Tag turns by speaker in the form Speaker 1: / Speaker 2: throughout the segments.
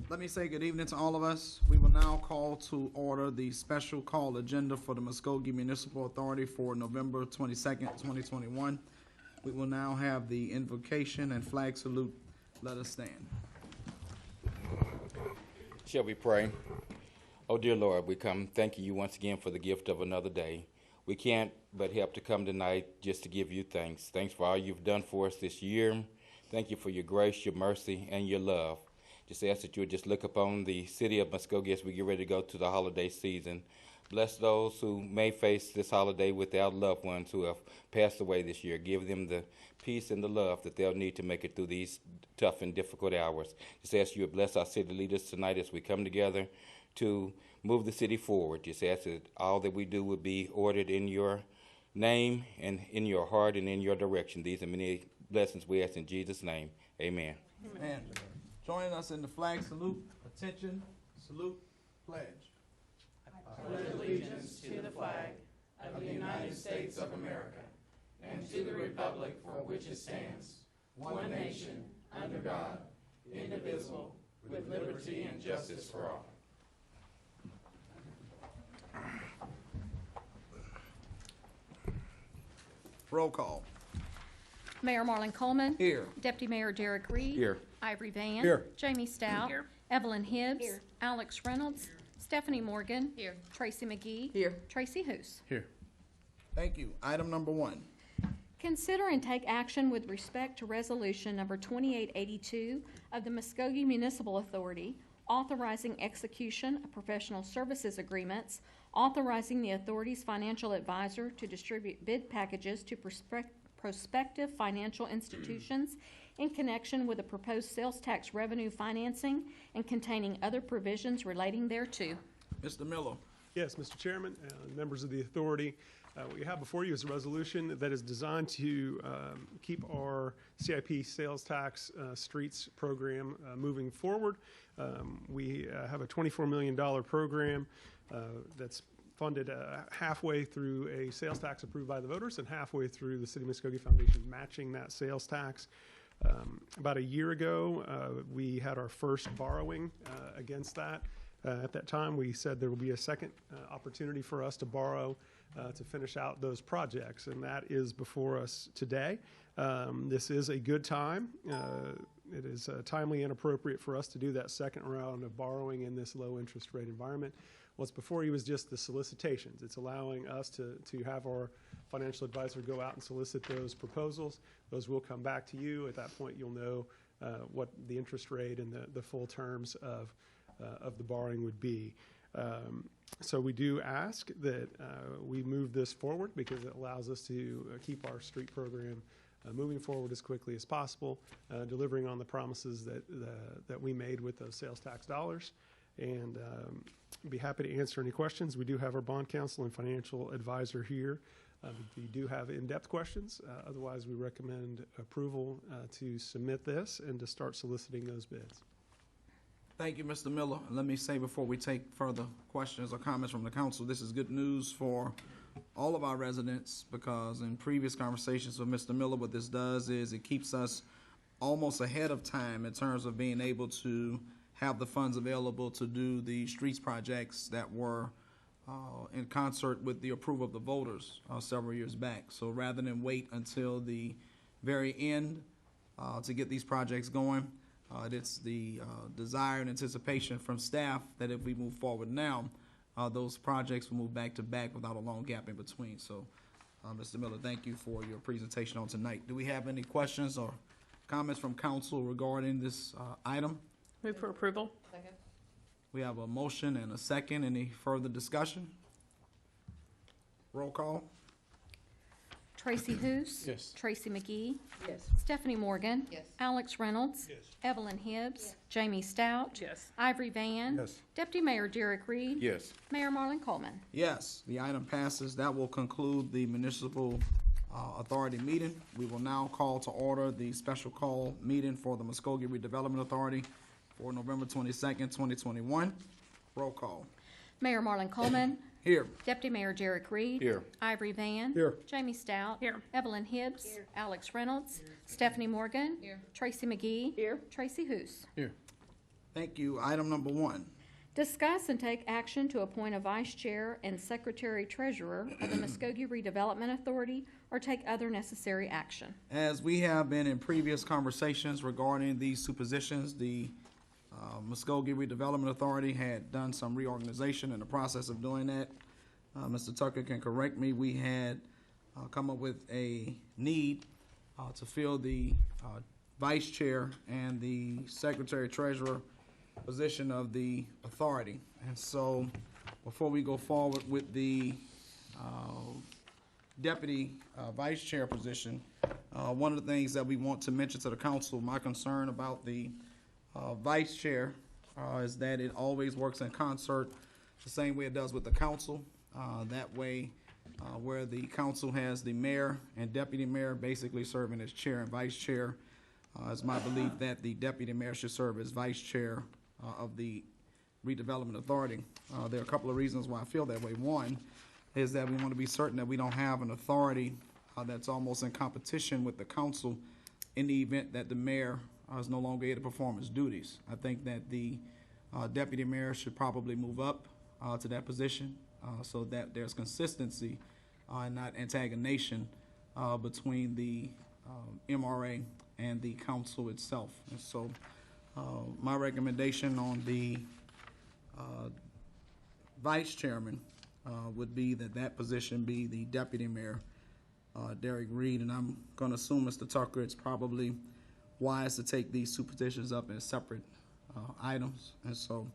Speaker 1: Let me say good evening to all of us. We will now call to order the special call agenda for the Muskogee Municipal Authority for November 22nd, 2021. We will now have the invocation and flag salute. Let us stand.
Speaker 2: Shall we pray? Oh, dear Lord, we come thanking you once again for the gift of another day. We can't but help to come tonight just to give you thanks. Thanks for all you've done for us this year. Thank you for your grace, your mercy, and your love. Just ask that you would just look upon the city of Muskogee as we get ready to go to the holiday season. Bless those who may face this holiday without loved ones who have passed away this year. Give them the peace and the love that they'll need to make it through these tough and difficult hours. Just ask you to bless our city leaders tonight as we come together to move the city forward. Just ask that all that we do would be ordered in your name and in your heart and in your direction. These are many blessings we ask in Jesus' name. Amen.
Speaker 1: Amen. Join us in the flag salute. Attention, salute, pledge.
Speaker 3: I pledge allegiance to the flag of the United States of America and to the republic for which it stands, one nation, under God, indivisible, with liberty and justice for all.
Speaker 1: Roll call.
Speaker 4: Mayor Marlon Coleman.
Speaker 1: Here.
Speaker 4: Deputy Mayor Derek Reed.
Speaker 2: Here.
Speaker 4: Ivory Van.
Speaker 1: Here.
Speaker 4: Jamie Stout.
Speaker 3: Here.
Speaker 4: Evelyn Hibbs.
Speaker 3: Here.
Speaker 4: Alex Reynolds. Stephanie Morgan.
Speaker 3: Here.
Speaker 4: Tracy McGee.
Speaker 3: Here.
Speaker 4: Tracy Hoos.
Speaker 1: Here. Thank you. Item number 1.
Speaker 4: Consider and take action with respect to Resolution Number 2882 of the Muskogee Municipal Authority, authorizing execution of professional services agreements, authorizing the authority's financial advisor to distribute bid packages to prospective financial institutions in connection with the proposed sales tax revenue financing and containing other provisions relating thereto.
Speaker 1: Mr. Miller.
Speaker 5: Yes, Mr. Chairman, members of the authority, what you have before you is a resolution that is designed to keep our CIP sales tax streets program moving forward. We have a $24 million program that's funded halfway through a sales tax approved by the voters and halfway through the City of Muskogee Foundation matching that sales tax. About a year ago, we had our first borrowing against that. At that time, we said there will be a second opportunity for us to borrow to finish out those projects, and that is before us today. This is a good time. It is timely and appropriate for us to do that second round of borrowing in this low interest rate environment. What's before you is just the solicitations. It's allowing us to have our financial advisor go out and solicit those proposals. Those will come back to you. At that point, you'll know what the interest rate and the full terms of the borrowing would be. So we do ask that we move this forward because it allows us to keep our street program moving forward as quickly as possible, delivering on the promises that we made with those sales tax dollars. And be happy to answer any questions. We do have our bond counsel and financial advisor here. If you do have in-depth questions, otherwise we recommend approval to submit this and to start soliciting those bids.
Speaker 1: Thank you, Mr. Miller. Let me say before we take further questions or comments from the council, this is good news for all of our residents because in previous conversations with Mr. Miller, what this does is it keeps us almost ahead of time in terms of being able to have the funds available to do the streets projects that were in concert with the approval of the voters several years back. So rather than wait until the very end to get these projects going, it's the desire and anticipation from staff that if we move forward now, those projects will move back to back without a long gap in between. So, Mr. Miller, thank you for your presentation on tonight. Do we have any questions or comments from council regarding this item?
Speaker 3: Move for approval.
Speaker 6: Second.
Speaker 1: We have a motion and a second. Any further discussion? Roll call.
Speaker 4: Tracy Hoos.
Speaker 5: Yes.
Speaker 4: Tracy McGee.
Speaker 6: Yes.
Speaker 4: Stephanie Morgan.
Speaker 6: Yes.
Speaker 4: Alex Reynolds.
Speaker 5: Yes.
Speaker 4: Evelyn Hibbs.
Speaker 6: Yes.
Speaker 4: Jamie Stout.
Speaker 3: Yes.
Speaker 4: Ivory Van.
Speaker 5: Yes.
Speaker 4: Deputy Mayor Derek Reed.
Speaker 2: Yes.
Speaker 4: Mayor Marlon Coleman.
Speaker 1: Yes, the item passes. That will conclude the municipal authority meeting. We will now call to order the special call meeting for the Muskogee Redevelopment Authority for November 22nd, 2021. Roll call.
Speaker 4: Mayor Marlon Coleman.
Speaker 1: Here.
Speaker 4: Deputy Mayor Derek Reed.
Speaker 2: Here.
Speaker 4: Ivory Van.
Speaker 5: Here.
Speaker 4: Jamie Stout.
Speaker 3: Here.
Speaker 4: Evelyn Hibbs.
Speaker 6: Here.
Speaker 4: Alex Reynolds. Stephanie Morgan.
Speaker 6: Here.
Speaker 4: Tracy McGee.
Speaker 6: Here.
Speaker 4: Tracy Hoos.
Speaker 5: Here.
Speaker 1: Thank you. Item number 1.
Speaker 4: Discuss and take action to appoint a vice chair and secretary treasurer of the Muskogee Redevelopment Authority or take other necessary action.
Speaker 1: As we have been in previous conversations regarding these two positions, the Muskogee Redevelopment Authority had done some reorganization. In the process of doing that, Mr. Tucker can correct me, we had come up with a need to fill the vice chair and the secretary treasurer position of the authority. And so before we go forward with the deputy vice chair position, one of the things that we want to mention to the council, my concern about the vice chair is that it always works in concert the same way it does with the council. That way, where the council has the mayor and deputy mayor basically serving as chair and vice chair, it's my belief that the deputy mayor should serve as vice chair of the redevelopment authority. There are a couple of reasons why I feel that way. One is that we want to be certain that we don't have an authority that's almost in competition with the council in the event that the mayor is no longer able to perform his duties. I think that the deputy mayor should probably move up to that position so that there's consistency and not antagonization between the MRA and the council itself. And so my recommendation on the vice chairman would be that position be the deputy mayor, Derek Reed, and I'm going to assume, Mr. Tucker, it's probably wise to take these two positions up as separate items. And so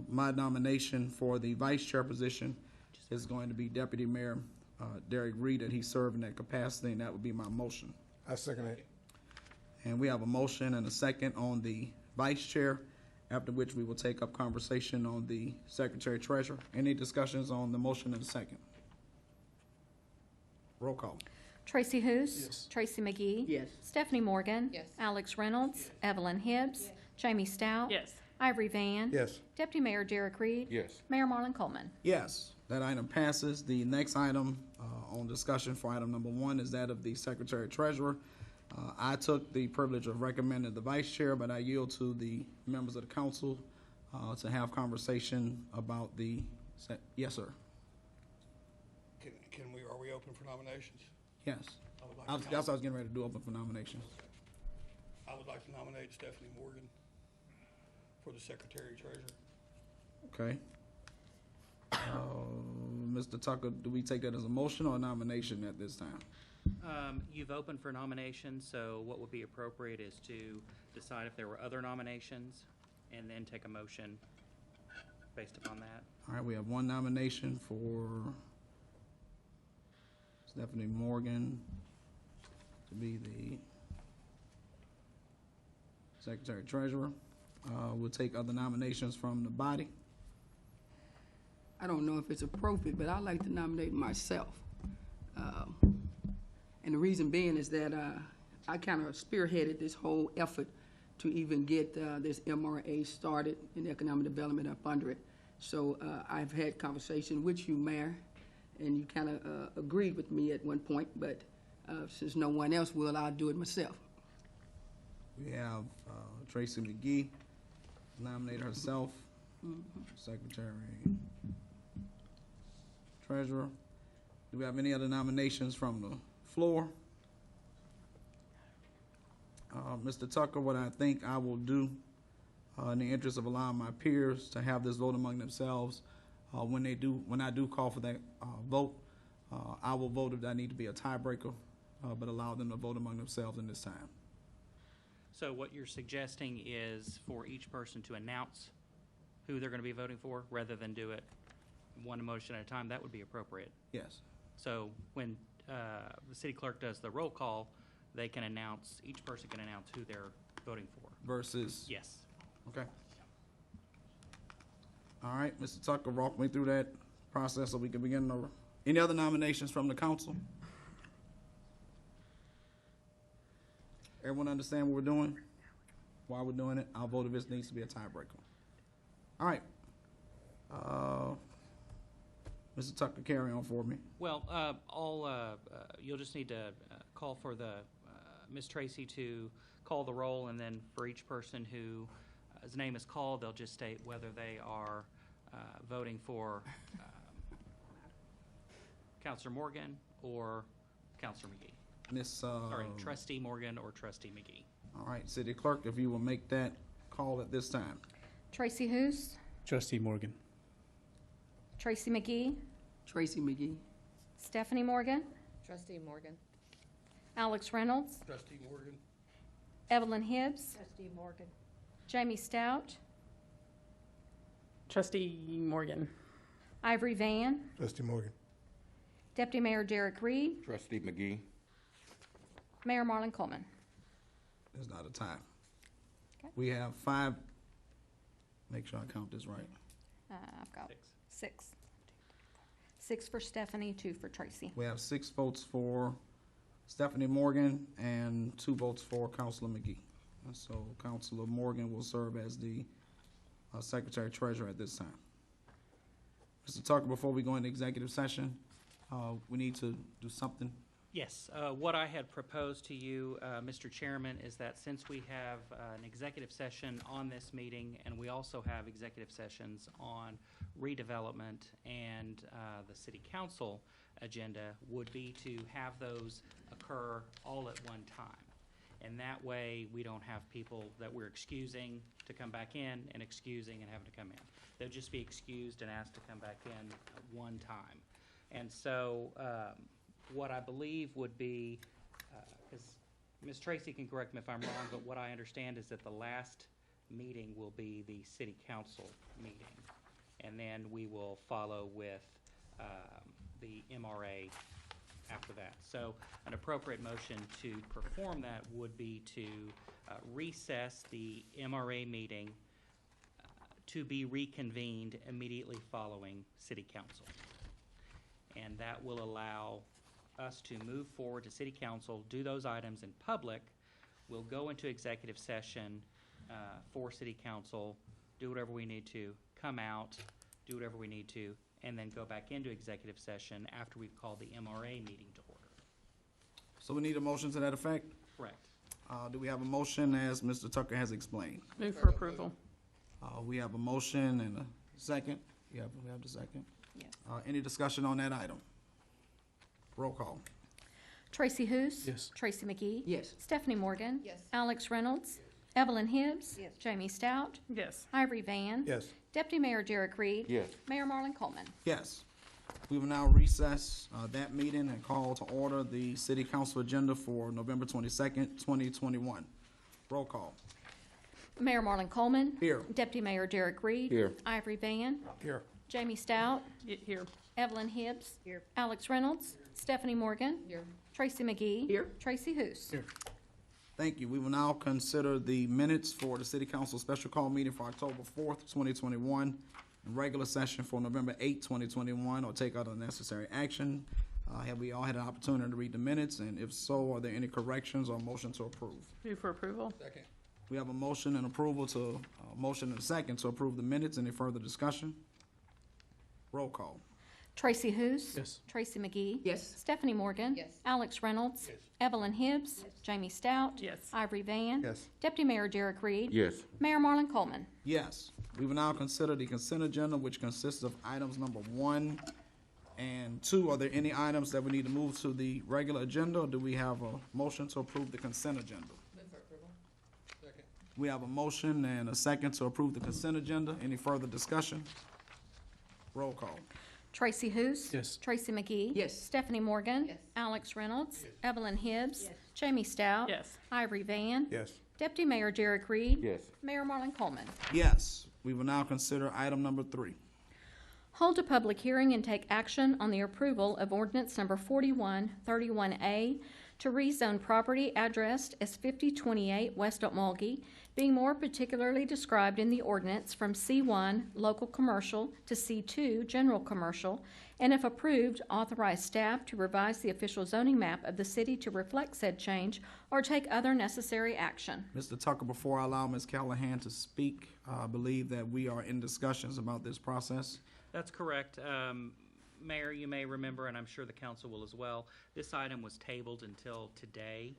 Speaker 1: my nomination for the vice chair position is going to be Deputy Mayor Derek Reed, that he served in that capacity, and that would be my motion.
Speaker 6: I second it.
Speaker 1: And we have a motion and a second on the vice chair, after which we will take up conversation on the secretary treasurer. Any discussions on the motion and the second? Roll call.
Speaker 4: Tracy Hous.
Speaker 6: Yes.
Speaker 4: Tracy McGee.
Speaker 3: Yes.
Speaker 4: Stephanie Morgan.
Speaker 3: Yes.
Speaker 4: Alex Reynolds. Evelyn Hibbs. Jamie Stout.
Speaker 3: Yes.
Speaker 4: Ivory Van.
Speaker 6: Yes.
Speaker 4: Deputy Mayor Derek Reed.
Speaker 2: Yes.
Speaker 4: Mayor Marlon Coleman.
Speaker 1: Yes, that item passes. The next item on discussion for item number 1 is that of the secretary treasurer. I took the privilege of recommending the vice chair, but I yield to the members of the council to have conversation about the, yes, sir.
Speaker 6: Are we open for nominations?
Speaker 1: Yes. That's what I was getting ready to do, open for nominations.
Speaker 6: I would like to nominate Stephanie Morgan for the secretary treasurer.
Speaker 1: Okay. Mr. Tucker, do we take that as a motion or a nomination at this time?
Speaker 7: You've opened for nominations, so what would be appropriate is to decide if there were other nominations and then take a motion based upon that.
Speaker 1: All right, we have one nomination for Stephanie Morgan to be the secretary treasurer. We'll take other nominations from the body.
Speaker 8: I don't know if it's appropriate, but I'd like to nominate myself. And the reason being is that I kind of spearheaded this whole effort to even get this MRA started in economic development up under it. So I've had conversation with you, Mayor, and you kind of agreed with me at one point, but since no one else will, I'll do it myself.
Speaker 1: We have Tracy McGee nominated herself, secretary treasurer. Do we have any other nominations from the floor? Mr. Tucker, what I think I will do in the interest of allowing my peers to have this vote among themselves, when I do call for that vote, I will vote if I need to be a tiebreaker, but allow them to vote among themselves in this time.
Speaker 7: So what you're suggesting is for each person to announce who they're going to be voting for rather than do it one motion at a time. That would be appropriate.
Speaker 1: Yes.
Speaker 7: So when the city clerk does the roll call, they can announce, each person can announce who they're voting for.
Speaker 1: Versus?
Speaker 7: Yes.
Speaker 1: Okay. All right, Mr. Tucker, walk me through that process so we can begin. Any other nominations from the council? Everyone understand what we're doing? Why we're doing it? I'll vote if it needs to be a tiebreaker. All right. Mr. Tucker, carry on for me.
Speaker 7: Well, you'll just need to call for the Ms. Tracy to call the roll, and then for each person who his name is called, they'll just state whether they are voting for Counselor Morgan or Counselor McGee.
Speaker 1: Miss,
Speaker 7: Sorry, Trustee Morgan or Trustee McGee.
Speaker 1: all right, City Clerk, if you will make that call at this time.
Speaker 4: Tracy Hous,
Speaker 9: Trustee Morgan.
Speaker 4: Tracy McGee,
Speaker 8: Tracy McGee.
Speaker 4: Stephanie Morgan,
Speaker 10: Trustee Morgan.
Speaker 4: Alex Reynolds,
Speaker 6: Trustee Morgan.
Speaker 4: Evelyn Hibbs,
Speaker 10: Trustee Morgan.
Speaker 4: Jamie Stout,
Speaker 10: Trustee Morgan.
Speaker 4: Ivory Van,
Speaker 9: Trustee Morgan.
Speaker 4: Deputy Mayor Derek Reed,
Speaker 2: Trustee McGee.
Speaker 4: Mayor Marlon Coleman.
Speaker 1: There's not a time.
Speaker 4: Okay.
Speaker 1: We have 5, make sure I count this right.
Speaker 4: I've got 6. 6 for Stephanie, 2 for Tracy.
Speaker 1: We have 6 votes for Stephanie Morgan and 2 votes for Councilor McGee. And so Councilor Morgan will serve as the Secretary Treasurer at this time. Mr. Tucker, before we go into executive session, we need to do something.
Speaker 7: Yes, what I had proposed to you, Mr. Chairman, is that since we have an executive session on this meeting, and we also have executive sessions on redevelopment and the city council agenda, would be to have those occur all at one time. And that way, we don't have people that we're excusing to come back in and excusing and having to come in. They'll just be excused and asked to come back in at one time. And so, what I believe would be, because Ms. Tracy can correct me if I'm wrong, but what I understand is that the last meeting will be the city council meeting. And then we will follow with the MRA after that. So an appropriate motion to perform that would be to recess the MRA meeting to be reconvened immediately following city council. And that will allow us to move forward to city council, do those items in public. We'll go into executive session for city council, do whatever we need to, come out, do whatever we need to, and then go back into executive session after we've called the MRA meeting to order.
Speaker 1: So we need a motion to that effect.
Speaker 7: Correct.
Speaker 1: Do we have a motion as Mr. Tucker has explained?
Speaker 10: Move for approval.
Speaker 1: We have a motion and a second. We have the second.
Speaker 4: Yes.
Speaker 1: Any discussion on that item? Roll call.
Speaker 4: Tracy Hous.
Speaker 9: Yes.
Speaker 4: Tracy McGee.
Speaker 8: Yes.
Speaker 4: Stephanie Morgan.
Speaker 10: Yes.
Speaker 4: Alex Reynolds. Evelyn Hibbs.
Speaker 10: Yes.
Speaker 4: Jamie Stout.
Speaker 10: Yes.
Speaker 4: Ivory Van.
Speaker 9: Yes.
Speaker 4: Deputy Mayor Derek Reed.
Speaker 2: Yes.
Speaker 4: Mayor Marlon Coleman.
Speaker 1: Yes. We will now recess that meeting and call to order the city council agenda for November 22nd, 2021. Roll call.
Speaker 4: Mayor Marlon Coleman.
Speaker 1: Here.
Speaker 4: Deputy Mayor Derek Reed.
Speaker 2: Here.
Speaker 4: Ivory Van.
Speaker 9: Here.
Speaker 4: Jamie Stout.
Speaker 10: Here.
Speaker 4: Evelyn Hibbs.
Speaker 10: Here.
Speaker 4: Alex Reynolds. Stephanie Morgan.
Speaker 10: Here.
Speaker 4: Tracy McGee.
Speaker 8: Here.
Speaker 4: Tracy Hous.
Speaker 9: Here.
Speaker 1: Thank you. We will now consider the minutes for the city council special call meeting for October 4th, 2021, and regular session for November 8th, 2021, or take other necessary action. Have we all had an opportunity to read the minutes? And if so, are there any corrections or motion to approve?
Speaker 10: Move for approval.
Speaker 6: Second.
Speaker 1: We have a motion and approval to, motion and a second to approve the minutes. Any further discussion? Roll call.
Speaker 4: Tracy Hous.
Speaker 9: Yes.
Speaker 4: Tracy McGee.
Speaker 8: Yes.
Speaker 4: Stephanie Morgan.
Speaker 10: Yes.
Speaker 4: Alex Reynolds.
Speaker 6: Yes.
Speaker 4: Evelyn Hibbs. Jamie Stout.
Speaker 10: Yes.
Speaker 4: Ivory Van.
Speaker 9: Yes.
Speaker 4: Deputy Mayor Derek Reed.
Speaker 2: Yes.
Speaker 4: Mayor Marlon Coleman.
Speaker 1: Yes. We will now consider the consent agenda, which consists of items number 1 and 2. Are there any items that we need to move to the regular agenda, or do we have a motion to approve the consent agenda?
Speaker 10: Move for approval.
Speaker 6: Second.
Speaker 1: We have a motion and a second to approve the consent agenda. Any further discussion? Roll call.
Speaker 4: Tracy Hous.
Speaker 9: Yes.
Speaker 4: Tracy McGee.
Speaker 8: Yes.
Speaker 4: Stephanie Morgan.
Speaker 10: Yes.
Speaker 4: Alex Reynolds. Evelyn Hibbs.
Speaker 10: Yes.
Speaker 4: Jamie Stout.
Speaker 10: Yes.
Speaker 4: Ivory Van.
Speaker 9: Yes.
Speaker 4: Deputy Mayor Derek Reed.
Speaker 2: Yes.
Speaker 4: Mayor Marlon Coleman.
Speaker 1: Yes. We will now consider item number 3.
Speaker 4: Hold a public hearing and take action on the approval of ordinance number 4131A to rezone property addressed as 5028 West Okmulgee, being more particularly described in the ordinance from C1 Local Commercial to C2 General Commercial, and if approved, authorize staff to revise the official zoning map of the city to reflect said change or take other necessary action.
Speaker 1: Mr. Tucker, before I allow Ms. Callahan to speak, I believe that we are in discussions about this process.
Speaker 7: That's correct. Mayor, you may remember, and I'm sure the council will as well, this item was tabled until today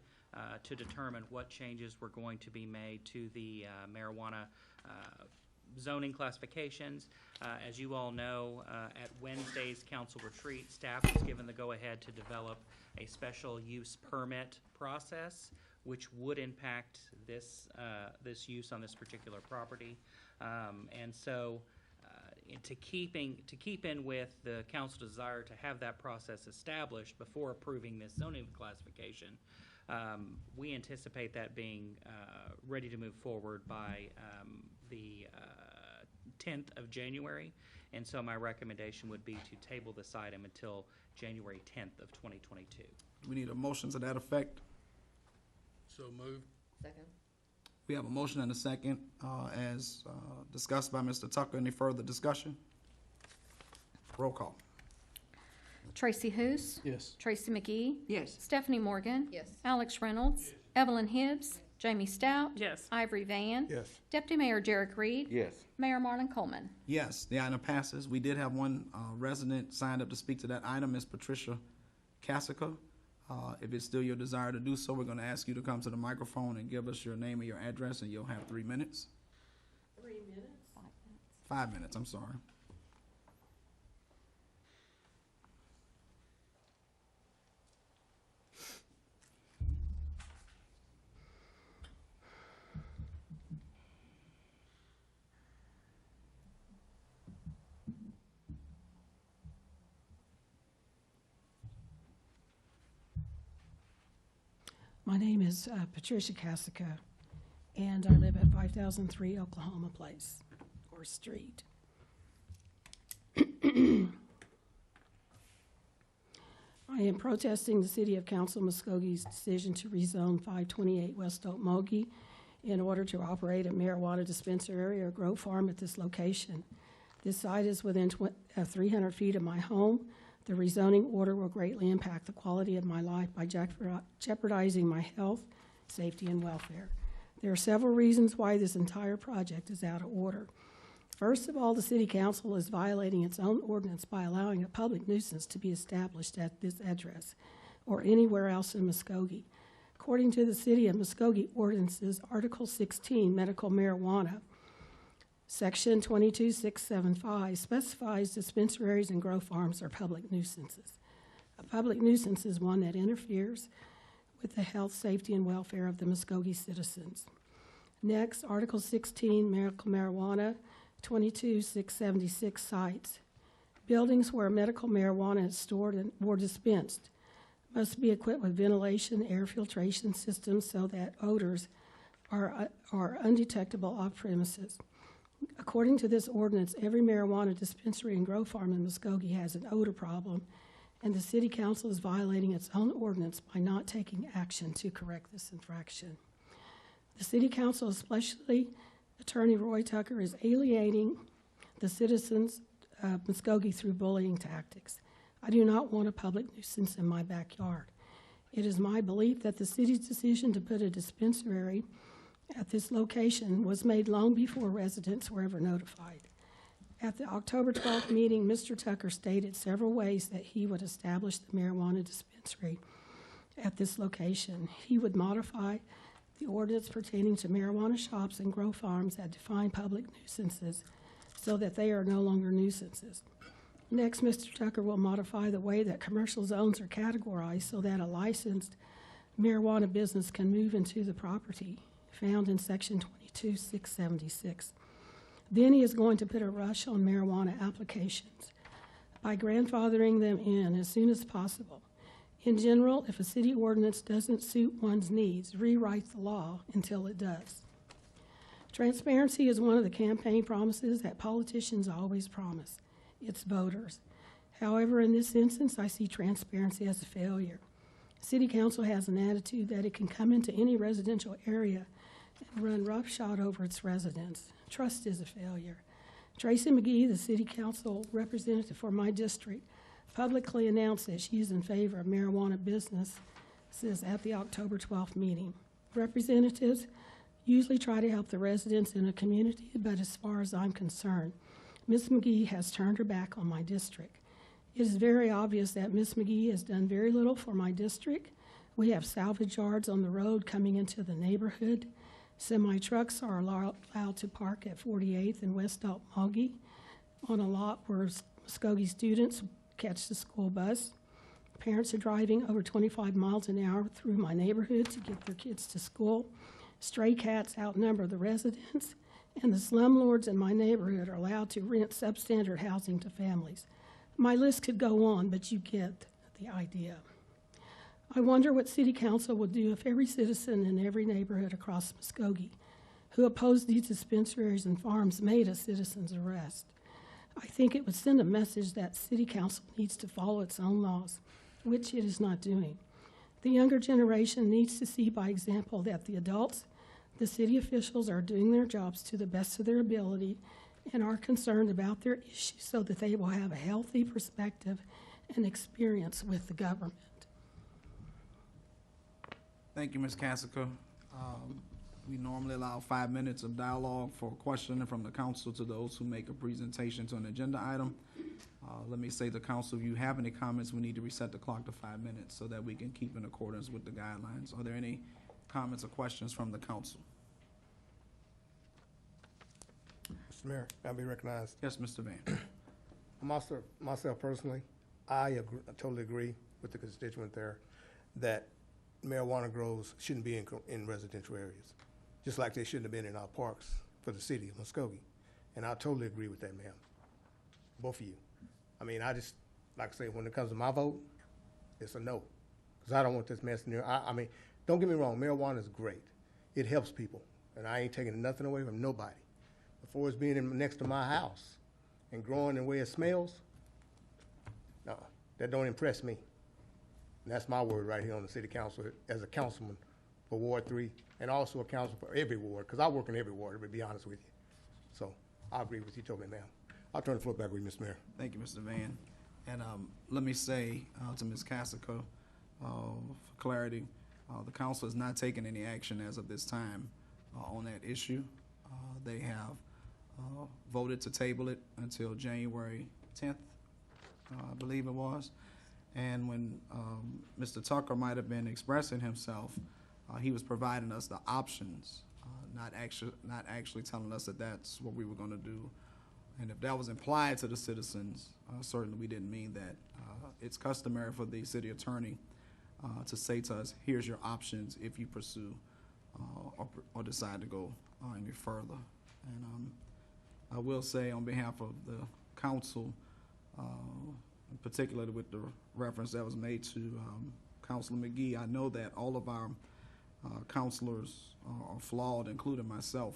Speaker 7: to determine what changes were going to be made to the marijuana zoning classifications. As you all know, at Wednesday's council retreat, staff was given the go-ahead to develop a special use permit process, which would impact this use on this particular property. And so, to keep in with the council's desire to have that process established before approving this zoning classification, we anticipate that being ready to move forward by the 10th of January. And so my recommendation would be to table this item until January 10th of 2022.
Speaker 1: We need a motion to that effect.
Speaker 6: So moved.
Speaker 10: Second.
Speaker 1: We have a motion and a second, as discussed by Mr. Tucker. Any further discussion? Roll call.
Speaker 4: Tracy Hous.
Speaker 1: Yes.
Speaker 4: Tracy McGee.
Speaker 8: Yes.
Speaker 4: Stephanie Morgan.
Speaker 10: Yes.
Speaker 4: Alex Reynolds. Evelyn Hibbs. Jamie Stout.
Speaker 10: Yes.
Speaker 4: Ivory Van.
Speaker 6: Yes.
Speaker 4: Deputy Mayor Derek Reed.
Speaker 2: Yes.
Speaker 4: Mayor Marlon Coleman.
Speaker 1: Yes, the item passes. We did have one resident signed up to speak to that item, Ms. Patricia Cassica. If it's still your desire to do so, we're going to ask you to come to the microphone and give us your name and your address, and you'll have 3 minutes.
Speaker 10: 3 minutes?
Speaker 1: 5 minutes, I'm sorry.
Speaker 9: My name is Patricia Cassica, and I live at 5003 Oklahoma Place, or Street. I am protesting the City of Council Muskogee's decision to rezone 528 West Okmulgee in order to operate a marijuana dispensary or grow farm at this location. This site is within 300 feet of my home. The rezoning order will greatly impact the quality of my life by jeopardizing my health, safety, and welfare. There are several reasons why this entire project is out of order. First of all, the City Council is violating its own ordinance by allowing a public nuisance to be established at this address or anywhere else in Muskogee. According to the City of Muskogee ordinances, Article 16, medical marijuana, Section 22675 specifies dispensaries and grow farms are public nuisances. A public nuisance is one that interferes with the health, safety, and welfare of the Muskogee citizens. Next, Article 16, medical marijuana, 22676 cites buildings where medical marijuana is stored or dispensed must be equipped with ventilation, air filtration systems so that odors are undetectable off premises. According to this ordinance, every marijuana dispensary and grow farm in Muskogee has an odor problem, and the City Council is violating its own ordinance by not taking action to correct this infraction. The City Council, especially Attorney Roy Tucker, is alienating the citizens of Muskogee through bullying tactics. I do not want a public nuisance in my backyard. It is my belief that the city's decision to put a dispensary at this location was made long before residents were ever notified. At the October 12th meeting, Mr. Tucker stated several ways that he would establish the marijuana dispensary at this location. He would modify the ordinance pertaining to marijuana shops and grow farms that define public nuisances so that they are no longer nuisances. Next, Mr. Tucker will modify the way that commercial zones are categorized so that a licensed marijuana business can move into the property found in Section 22676. Then he is going to put a rush on marijuana applications by grandfathering them in as soon as possible. In general, if a city ordinance doesn't suit one's needs, rewrite the law until it does. Transparency is one of the campaign promises that politicians always promise its voters. However, in this instance, I see transparency as a failure. City Council has an attitude that it can come into any residential area and run roughshod over its residents. Trust is a failure. Tracy McGee, the City Council representative for my district, publicly announced that she is in favor of marijuana businesses at the October 12th meeting. Representatives usually try to help the residents in a community, but as far as I'm concerned, Ms. McGee has turned her back on my district. It is very obvious that Ms. McGee has done very little for my district We have salvage yards on the road coming into the neighborhood. Semi-trucks are allowed to park at 48th and West Muskogee on a lot where Muskogee students catch the school bus. Parents are driving over 25 miles an hour through my neighborhood to get their kids to school. Stray cats outnumber the residents, and the slumlords in my neighborhood are allowed to rent substandard housing to families. My list could go on, but you get the idea. I wonder what City Council would do if every citizen in every neighborhood across Muskogee who opposed these dispensaries and farms made a citizen's arrest. I think it would send a message that City Council needs to follow its own laws, which it is not doing. The younger generation needs to see by example that the adults, the city officials, are doing their jobs to the best of their ability and are concerned about their issues so that they will have a healthy perspective and experience with the government.
Speaker 1: Thank you, Ms. Cassica. We normally allow 5 minutes of dialogue for questioning from the council to those who make a presentation to an agenda item. Let me say to council, if you have any comments, we need to reset the clock to 5 minutes so that we can keep in accordance with the guidelines. Are there any comments or questions from the council?
Speaker 11: Mr. Mayor, I'll be recognized.
Speaker 1: Yes, Mr. Van.
Speaker 11: Myself personally, I totally agree with the constituent there that marijuana grows shouldn't be in residential areas, just like they shouldn't have been in our parks for the city of Muskogee. And I totally agree with that, ma'am. Both of you. I mean, I just, like I say, when it comes to my vote, it's a no. Because I don't want this mess in there. I mean, don't get me wrong, marijuana is great. It helps people. And I ain't taking nothing away from nobody. Before it's being next to my house and growing the way it smells, no, that don't impress me. And that's my word right here on the city council as a councilman for Ward 3 and also a council for every ward, because I work in every ward, to be honest with you. So I agree with you totally, ma'am. I'll turn the floor back with you, Mr. Mayor.
Speaker 1: Thank you, Mr. Van. And let me say to Ms. Cassica, for clarity, the council has not taken any action as of this time on that issue. They have voted to table it until January 10th, I believe it was. And when Mr. Tucker might have been expressing himself, he was providing us the options, not actually telling us that that's what we were going to do. And if that was implied to the citizens, certainly we didn't mean that. It's customary for the city attorney to say to us, here's your options if you pursue or decide to go any further. And I will say on behalf of the council, particularly with the reference that was made to Councilor McGee, I know that all of our councilors are flawed, including myself,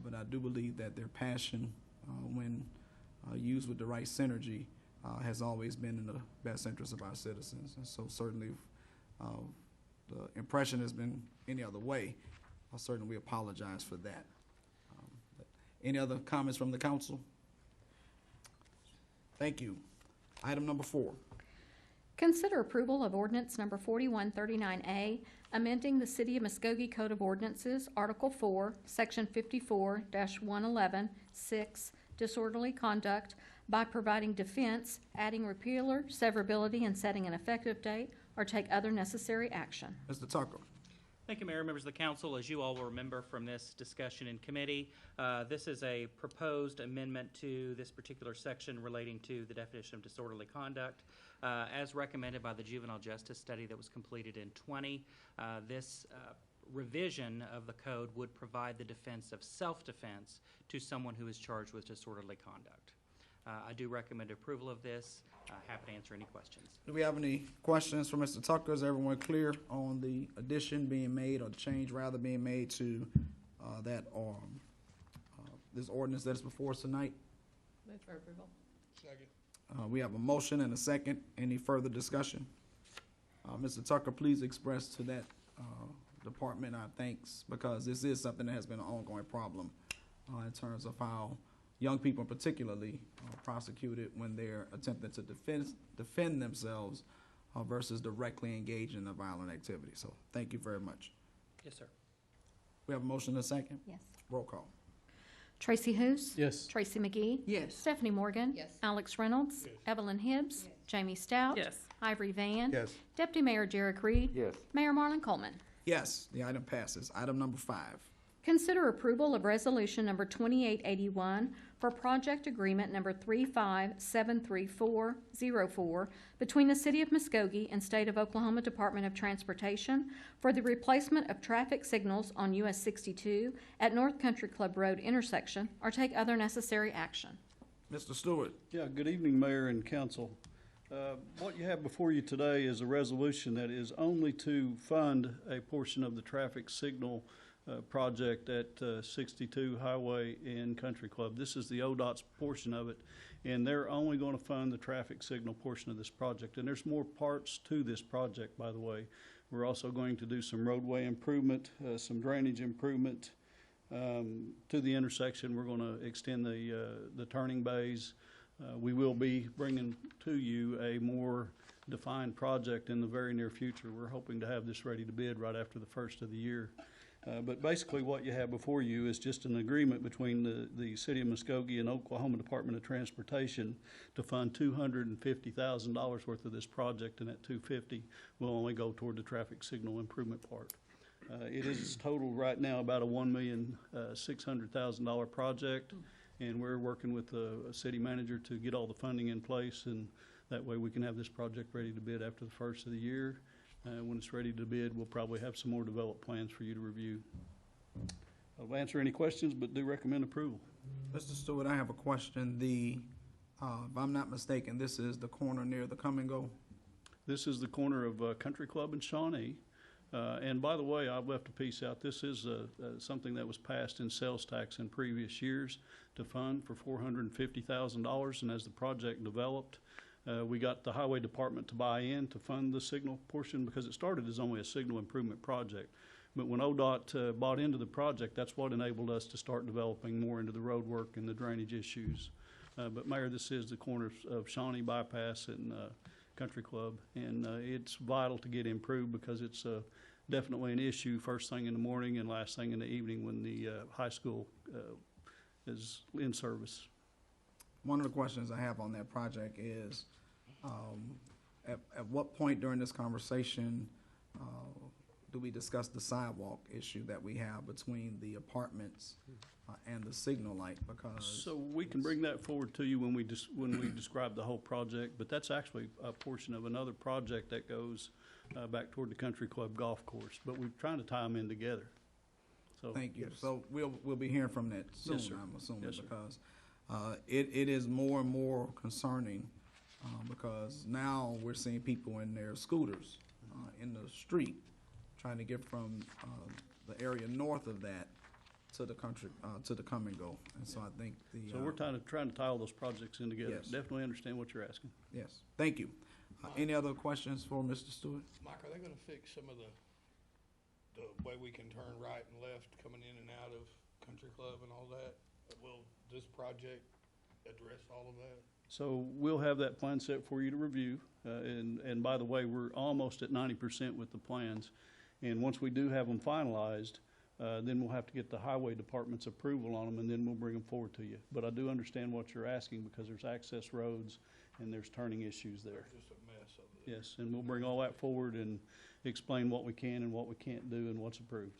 Speaker 1: but I do believe that their passion, when used with the right synergy, has always been in the best interest of our citizens. And so certainly the impression has been any other way. Certainly we apologize for that. Any other comments from the council? Thank you. Item number 4.
Speaker 4: Consider approval of ordinance number 4139A, amending the City of Muskogee Code of Ordinances, Article 4, Section 54-111, 6, disorderly conduct, by providing defense, adding repealer, severability, and setting an effective date, or take other necessary action.
Speaker 1: Mr. Tucker.
Speaker 7: Thank you, Mayor, members of the council. As you all will remember from this discussion in committee, this is a proposed amendment to this particular section relating to the definition of disorderly conduct. As recommended by the juvenile justice study that was completed in 20, this revision of the code would provide the defense of self-defense to someone who is charged with disorderly conduct. I do recommend approval of this. Happy to answer any questions.
Speaker 1: Do we have any questions for Mr. Tucker? Is everyone clear on the addition being made, or the change rather being made to that this ordinance that is before us tonight?
Speaker 10: Move for approval.
Speaker 6: Second.
Speaker 1: We have a motion and a second. Any further discussion? Mr. Tucker, please express to that department our thanks, because this is something that has been an ongoing problem in terms of how young people particularly are prosecuted when they're attempting to defend themselves versus directly engaging in a violent activity. So thank you very much.
Speaker 7: Yes, sir.
Speaker 1: We have a motion and a second.
Speaker 4: Yes.
Speaker 1: Roll call.
Speaker 4: Tracy Hous.
Speaker 11: Yes.
Speaker 4: Tracy McGee.
Speaker 8: Yes.
Speaker 4: Stephanie Morgan.
Speaker 10: Yes.
Speaker 4: Alex Reynolds.
Speaker 6: Yes.
Speaker 4: Evelyn Hibbs. Jamie Stout.
Speaker 10: Yes.
Speaker 4: Ivory Van.
Speaker 11: Yes.
Speaker 4: Deputy Mayor Derek Reed.
Speaker 2: Yes.
Speaker 4: Mayor Marlon Coleman.
Speaker 1: Yes, the item passes. Item number 5.
Speaker 4: Consider approval of resolution number 2881 for project agreement number 3573404 between the City of Muskogee and State of Oklahoma Department of Transportation for the replacement of traffic signals on US 62 at North Country Club Road intersection, or take other necessary action.
Speaker 1: Mr. Stewart.
Speaker 12: Yeah, good evening, Mayor and Council. What you have before you today is a resolution that is only to fund a portion of the traffic signal project at 62 Highway and Country Club. This is the ODOT's portion of it, and they're only going to fund the traffic signal portion of this project. And there's more parts to this project, by the way. We're also going to do some roadway improvement, some drainage improvement to the intersection. We're going to extend the turning bays. We will be bringing to you a more defined project in the very near future. We're hoping to have this ready to bid right after the first of the year. But basically what you have before you is just an agreement between the City of Muskogee and Oklahoma Department of Transportation to fund $250,000 worth of this project, and that $250,000 will only go toward the traffic signal improvement part. It is total right now about a $1,600,000 project, and we're working with the city manager to get all the funding in place, and that way we can have this project ready to bid after the first of the year. When it's ready to bid, we'll probably have some more developed plans for you to review. I'll answer any questions, but do recommend approval.
Speaker 1: Mr. Stewart, I have a question. If I'm not mistaken, this is the corner near the Come and Go?
Speaker 12: This is the corner of Country Club and Shawnee. And by the way, I've left a piece out. This is something that was passed in sales tax in previous years to fund for $450,000. And as the project developed, we got the highway department to buy in to fund the signal portion, because it started as only a signal improvement project. But when ODOT bought into the project, that's what enabled us to start developing more into the road work and the drainage issues. But Mayor, this is the corner of Shawnee Bypass and Country Club, and it's vital to get improved because it's definitely an issue first thing in the morning and last thing in the evening when the high school is in service.
Speaker 1: One of the questions I have on that project is, at what point during this conversation do we discuss the sidewalk issue that we have between the apartments and the signal light? Because
Speaker 12: So we can bring that forward to you when we describe the whole project, but that's actually a portion of another project that goes back toward the Country Club golf course. But we're trying to tie them in together. So
Speaker 1: thank you.
Speaker 12: yes.
Speaker 1: So we'll be hearing from that soon,
Speaker 12: Yes, sir.
Speaker 1: I'm assuming,
Speaker 12: Yes, sir.
Speaker 1: because it is more and more concerning because now we're seeing people in their scooters in the street trying to get from the area north of that to the country, to the Come and Go. And so I think
Speaker 12: So we're trying to tie all those projects in together.
Speaker 1: Yes.
Speaker 12: Definitely understand what you're asking.
Speaker 1: yes, thank you. Any other questions for Mr. Stewart?
Speaker 6: Mike, are they gonna fix some of the way we can turn right and left coming in and out of Country Club and all that? Will this project address all of that?
Speaker 12: So we'll have that plan set for you to review. And by the way, we're almost at 90% with the plans. And once we do have them finalized, then we'll have to get the highway department's approval on them, and then we'll bring them forward to you. But I do understand what you're asking because there's access roads and there's turning issues there.
Speaker 6: It's just a mess over there.
Speaker 12: Yes, and we'll bring all that forward and explain what we can and what we can't do and what's approved.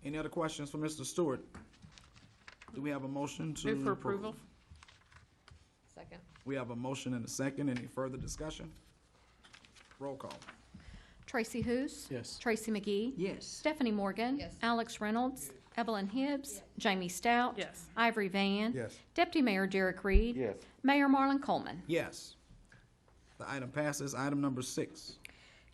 Speaker 1: Any other questions for Mr. Stewart? Do we have a motion to
Speaker 10: Move for
Speaker 1: approve?
Speaker 10: approval. Second.
Speaker 1: We have a motion and a second. Any further discussion? Roll call.
Speaker 4: Tracy Hous.
Speaker 1: Yes.
Speaker 4: Tracy McGee.
Speaker 8: Yes.
Speaker 4: Stephanie Morgan.
Speaker 10: Yes.
Speaker 4: Alex Reynolds. Evelyn Hibbs. Jamie Stout.
Speaker 10: Yes.
Speaker 4: Ivory Van.
Speaker 11: Yes.
Speaker 4: Deputy Mayor Derek Reed.
Speaker 2: Yes.
Speaker 4: Mayor Marlon Coleman.
Speaker 1: Yes. The item passes. Item number 6.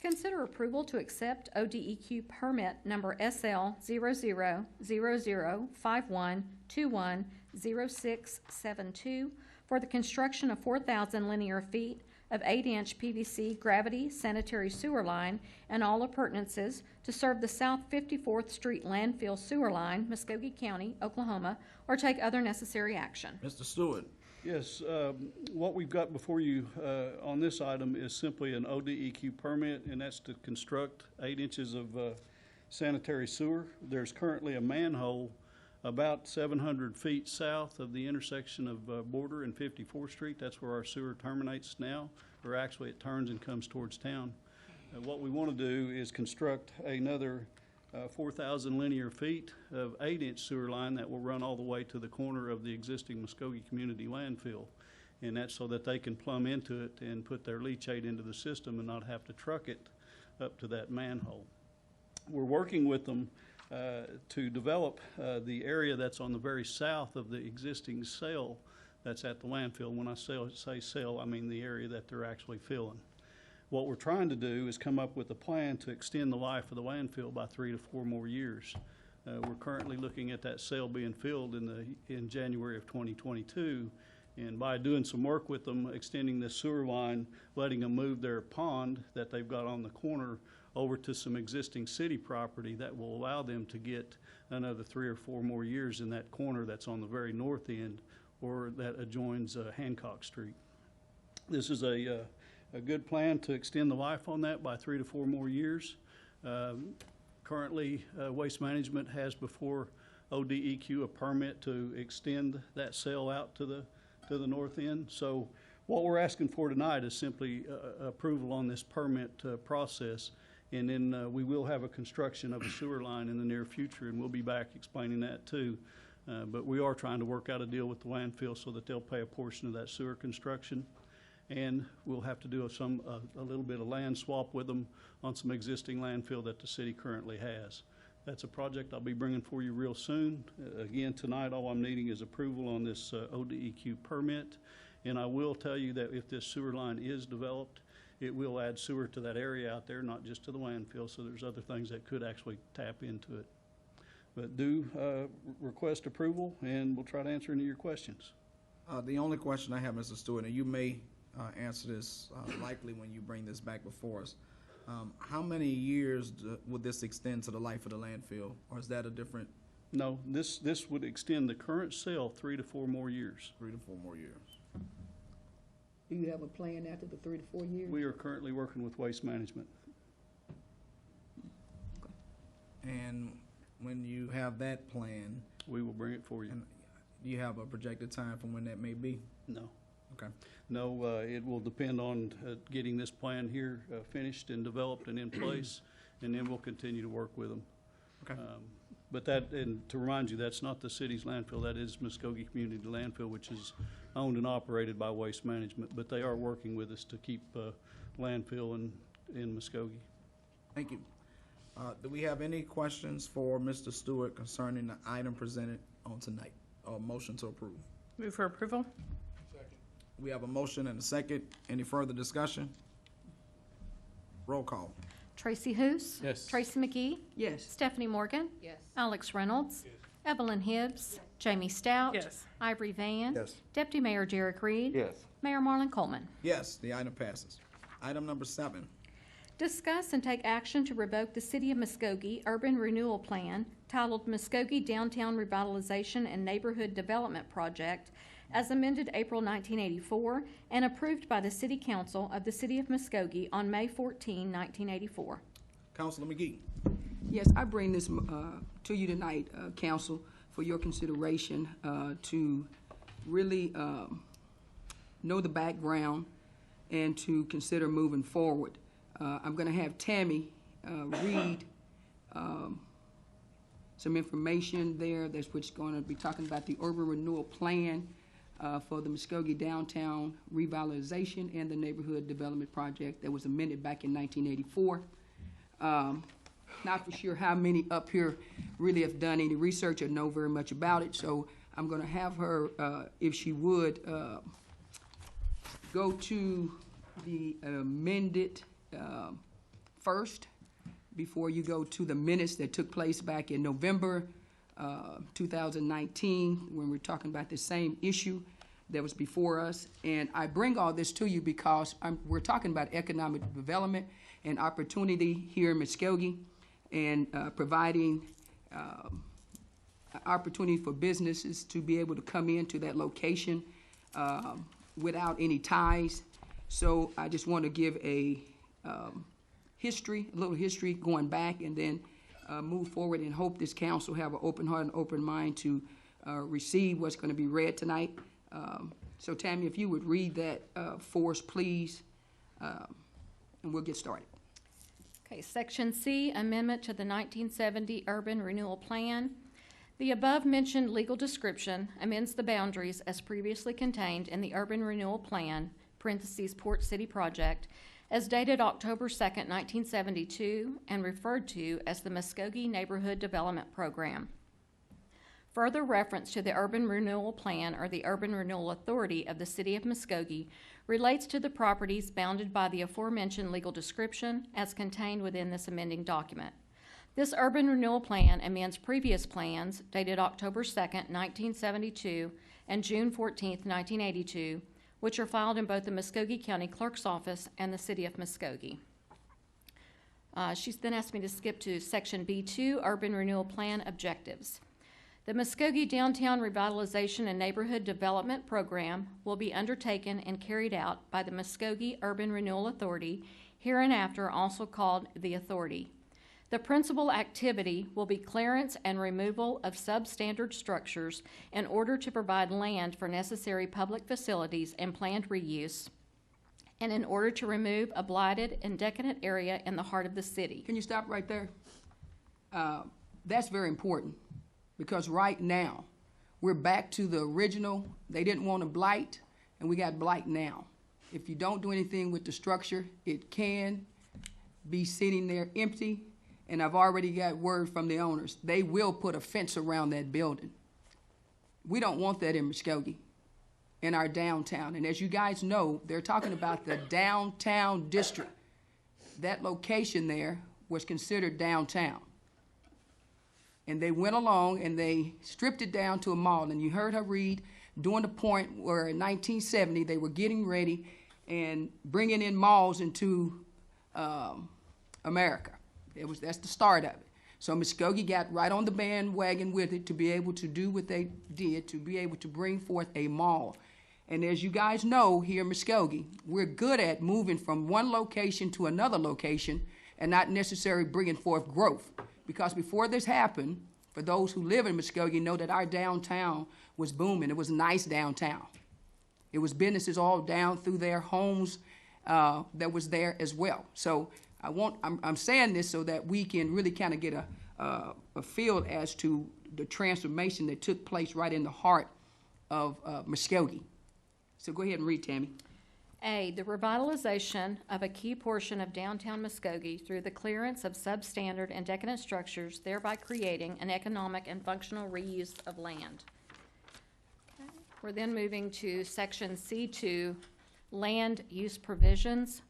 Speaker 4: Consider approval to accept ODEQ permit number SL 000051210672 for the construction of 4,000 linear feet of 8-inch PVC gravity sanitary sewer line and all appurtenances to serve the South 54th Street landfill sewer line, Muskogee County, Oklahoma, or take other necessary action.
Speaker 1: Mr. Stewart.
Speaker 12: Yes, what we've got before you on this item is simply an ODEQ permit, and that's to construct 8 inches of sanitary sewer. There's currently a manhole about 700 feet south of the intersection of Border and 54th Street. That's where our sewer terminates now, or actually it turns and comes towards town. What we want to do is construct another 4,000 linear feet of 8-inch sewer line that will run all the way to the corner of the existing Muskogee Community Landfill. And that's so that they can plumb into it and put their leachate into the system and not have to truck it up to that manhole. We're working with them to develop the area that's on the very south of the existing cell that's at the landfill. When I say cell, I mean the area that they're actually filling. What we're trying to do is come up with a plan to extend the life of the landfill by 3 to 4 more years. We're currently looking at that cell being filled in January of 2022. And by doing some work with them, extending the sewer line, letting them move their pond that they've got on the corner over to some existing city property, that will allow them to get another 3 or 4 more years in that corner that's on the very north end, or that adjoins Hancock Street. This is a good plan to extend the life on that by 3 to 4 more years. Currently, Waste Management has before ODEQ a permit to extend that cell out to the north end. So what we're asking for tonight is simply approval on this permit process, and then we will have a construction of a sewer line in the near future, and we'll be back explaining that too. But we are trying to work out a deal with the landfill so that they'll pay a portion of that sewer construction, and we'll have to do a little bit of land swap with them on some existing landfill that the city currently has. That's a project I'll be bringing for you real soon. Again, tonight all I'm needing is approval on this ODEQ permit. And I will tell you that if this sewer line is developed, it will add sewer to that area out there, not just to the landfill. So there's other things that could actually tap into it. But do request approval, and we'll try to answer any of your questions.
Speaker 1: The only question I have, Mr. Stewart, and you may answer this likely when you bring this back before us. How many years would this extend to the life of the landfill, or is that a different?
Speaker 12: No, this would extend the current cell 3 to 4 more years.
Speaker 1: 3 to 4 more years.
Speaker 8: Do you have a plan after the 3 to 4 years?
Speaker 12: We are currently working with Waste Management.
Speaker 1: And when you have that plan,
Speaker 12: we will bring it for you.
Speaker 1: And do you have a projected time from when that may be?
Speaker 12: No.
Speaker 1: Okay.
Speaker 12: No, it will depend on getting this plan here finished and developed and in place, and then we'll continue to work with them.
Speaker 1: Okay.
Speaker 12: But that, and to remind you, that's not the city's landfill. That is Muskogee Community Landfill, which is owned and operated by Waste Management. But they are working with us to keep landfill in Muskogee.
Speaker 1: Thank you. Do we have any questions for Mr. Stewart concerning the item presented on tonight? Or motion to approve?
Speaker 3: Move for approval?
Speaker 1: We have a motion and a second. Any further discussion? Roll call.
Speaker 4: Tracy Hoos.
Speaker 6: Yes.
Speaker 4: Tracy McGee.
Speaker 8: Yes.
Speaker 4: Stephanie Morgan.
Speaker 10: Yes.
Speaker 4: Alex Reynolds. Evelyn Hibbs. Jamie Stout.
Speaker 3: Yes.
Speaker 4: Ivory Van.
Speaker 11: Yes.
Speaker 4: Deputy Mayor Derek Reed.
Speaker 2: Yes.
Speaker 4: Mayor Marlon Coleman.
Speaker 1: Yes, the item passes. Item number 7.
Speaker 4: Discuss and take action to revoke the City of Muskogee Urban Renewal Plan titled Muskogee Downtown Revitalization and Neighborhood Development Project as amended April 1984 and approved by the City Council of the City of Muskogee on May 14, 1984.
Speaker 1: Councilor McGee.
Speaker 8: Yes, I bring this to you tonight, Council, for your consideration to really know the background and to consider moving forward. I'm going to have Tammy read some information there that's which going to be talking about the urban renewal plan for the Muskogee Downtown Revitalization and the Neighborhood Development Project that was amended back in 1984. Not for sure how many up here really have done any research or know very much about it, so I'm going to have her, if she would, go to the amended first before you go to the minutes that took place back in November 2019 when we're talking about the same issue that was before us. And I bring all this to you because we're talking about economic development and opportunity here in Muskogee and providing opportunity for businesses to be able to come into that location without any ties. So I just want to give a little history going back, and then move forward and hope this council have an open heart and open mind to receive what's going to be read tonight. So Tammy, if you would read that for us, please, and we'll get started.
Speaker 4: Okay, Section C, Amendment to the 1970 Urban Renewal Plan. The above-mentioned legal description amends the boundaries as previously contained in the Urban Renewal Plan, parentheses, Port City Project, as dated October 2nd, 1972, and referred to as the Muskogee Neighborhood Development Program. Further reference to the Urban Renewal Plan or the Urban Renewal Authority of the City of Muskogee relates to the properties bounded by the aforementioned legal description as contained within this amending document. This Urban Renewal Plan amends previous plans dated October 2nd, 1972 and June 14th, 1982, which are filed in both the Muskogee County Clerk's Office and the City of Muskogee. She's then asked me to skip to Section B2, Urban Renewal Plan Objectives. The Muskogee Downtown Revitalization and Neighborhood Development Program will be undertaken and carried out by the Muskogee Urban Renewal Authority, hereinafter also called the Authority. The principal activity will be clearance and removal of substandard structures in order to provide land for necessary public facilities and planned reuse, and in order to remove a blighted and decadent area in the heart of the city.
Speaker 8: Can you stop right there? That's very important, because right now, we're back to the original. They didn't want to blight, and we got blight now. If you don't do anything with the structure, it can be sitting there empty, and I've already got word from the owners. They will put a fence around that building. We don't want that in Muskogee, in our downtown. And as you guys know, they're talking about the downtown district. That location there was considered downtown. And they went along and they stripped it down to a mall. And you heard her read during the point where in 1970 they were getting ready and bringing in malls into America. That's the start of it. So Muskogee got right on the bandwagon with it to be able to do what they did, to be able to bring forth a mall. And as you guys know, here in Muskogee, we're good at moving from one location to another location and not necessarily bringing forth growth. Because before this happened, for those who live in Muskogee know that our downtown was booming. It was a nice downtown. It was businesses all down through their homes that was there as well. So I'm saying this so that we can really kind of get a feel as to the transformation that took place right in the heart of Muskogee. So go ahead and read, Tammy.
Speaker 4: A, the revitalization of a key portion of downtown Muskogee through the clearance of substandard and decadent structures, thereby creating an economic and functional reuse of land. Okay. We're then moving to Section C2, Land Use Provisions.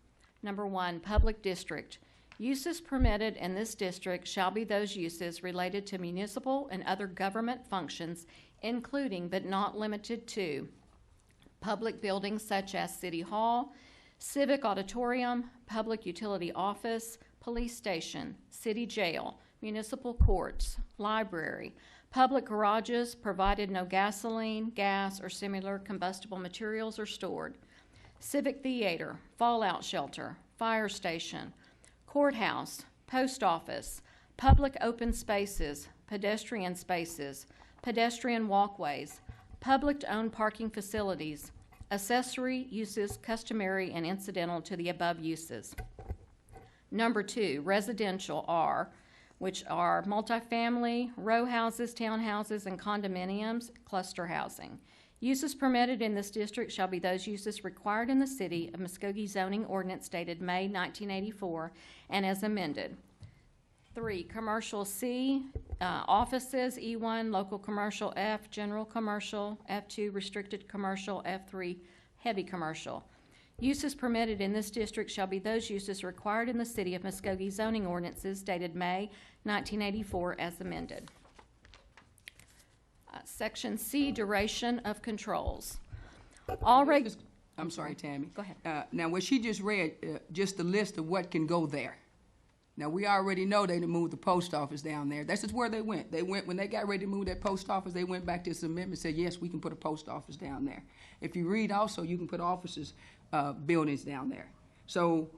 Speaker 4: Number 1, Public District. Uses permitted in this district shall be those uses related to municipal and other government functions, including but not limited to public buildings such as City Hall, Civic Auditorium, Public Utility Office, Police Station, City Jail, Municipal Courts, Library, public garages provided no gasoline, gas, or similar combustible materials are stored, Civic Theater, Fallout Shelter, Fire Station, Courthouse, Post Office, public open spaces, pedestrian walkways, public-owned parking facilities, accessory uses customary and incidental to the above uses. Number 2, residential R, which are multifamily, row houses, townhouses, and condominiums, cluster housing. Uses permitted in this district shall be those uses required in the City of Muskogee zoning ordinance dated May 1984 and as amended. 3, commercial C, offices, E1, local commercial, F, general commercial, F2, restricted commercial, F3, heavy commercial. Uses permitted in this district shall be those uses required in the City of Muskogee zoning ordinances dated May 1984 as amended. Section C, duration of controls.
Speaker 8: I'm sorry, Tammy.
Speaker 4: Go ahead.
Speaker 8: Now, what she just read, just the list of what can go there. Now, we already know they moved the post office down there. This is where they went. When they got ready to move that post office, they went back to this amendment and said, yes, we can put a post office down there. If you read also, you can put offices, buildings down there. So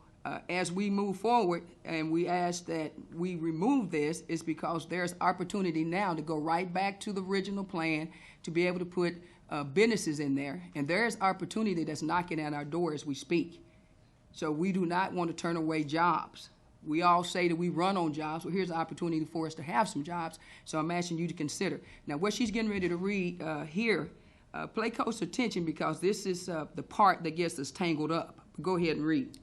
Speaker 8: as we move forward and we ask that we remove this, is because there's opportunity now to go right back to the original plan to be able to put businesses in there. And there's opportunity that's knocking at our door as we speak. So we do not want to turn away jobs. We all say that we run on jobs. Well, here's an opportunity for us to have some jobs. So I'm asking you to consider. Now, what she's getting ready to read here, pay close attention because this is the part that gets us tangled up. Go ahead and read.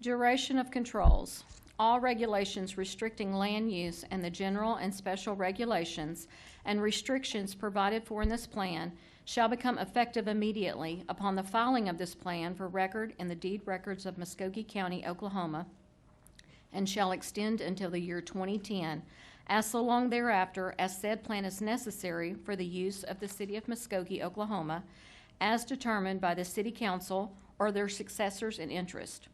Speaker 4: Duration of controls. All regulations restricting land use and the general and special regulations and restrictions provided for in this plan shall become effective immediately upon the filing of this plan for record in the deed records of Muskogee County, Oklahoma, and shall extend until the year 2010, as so long thereafter as said plan is necessary for the use of the city of Muskogee, Oklahoma, as determined by the city council or their successors in interest.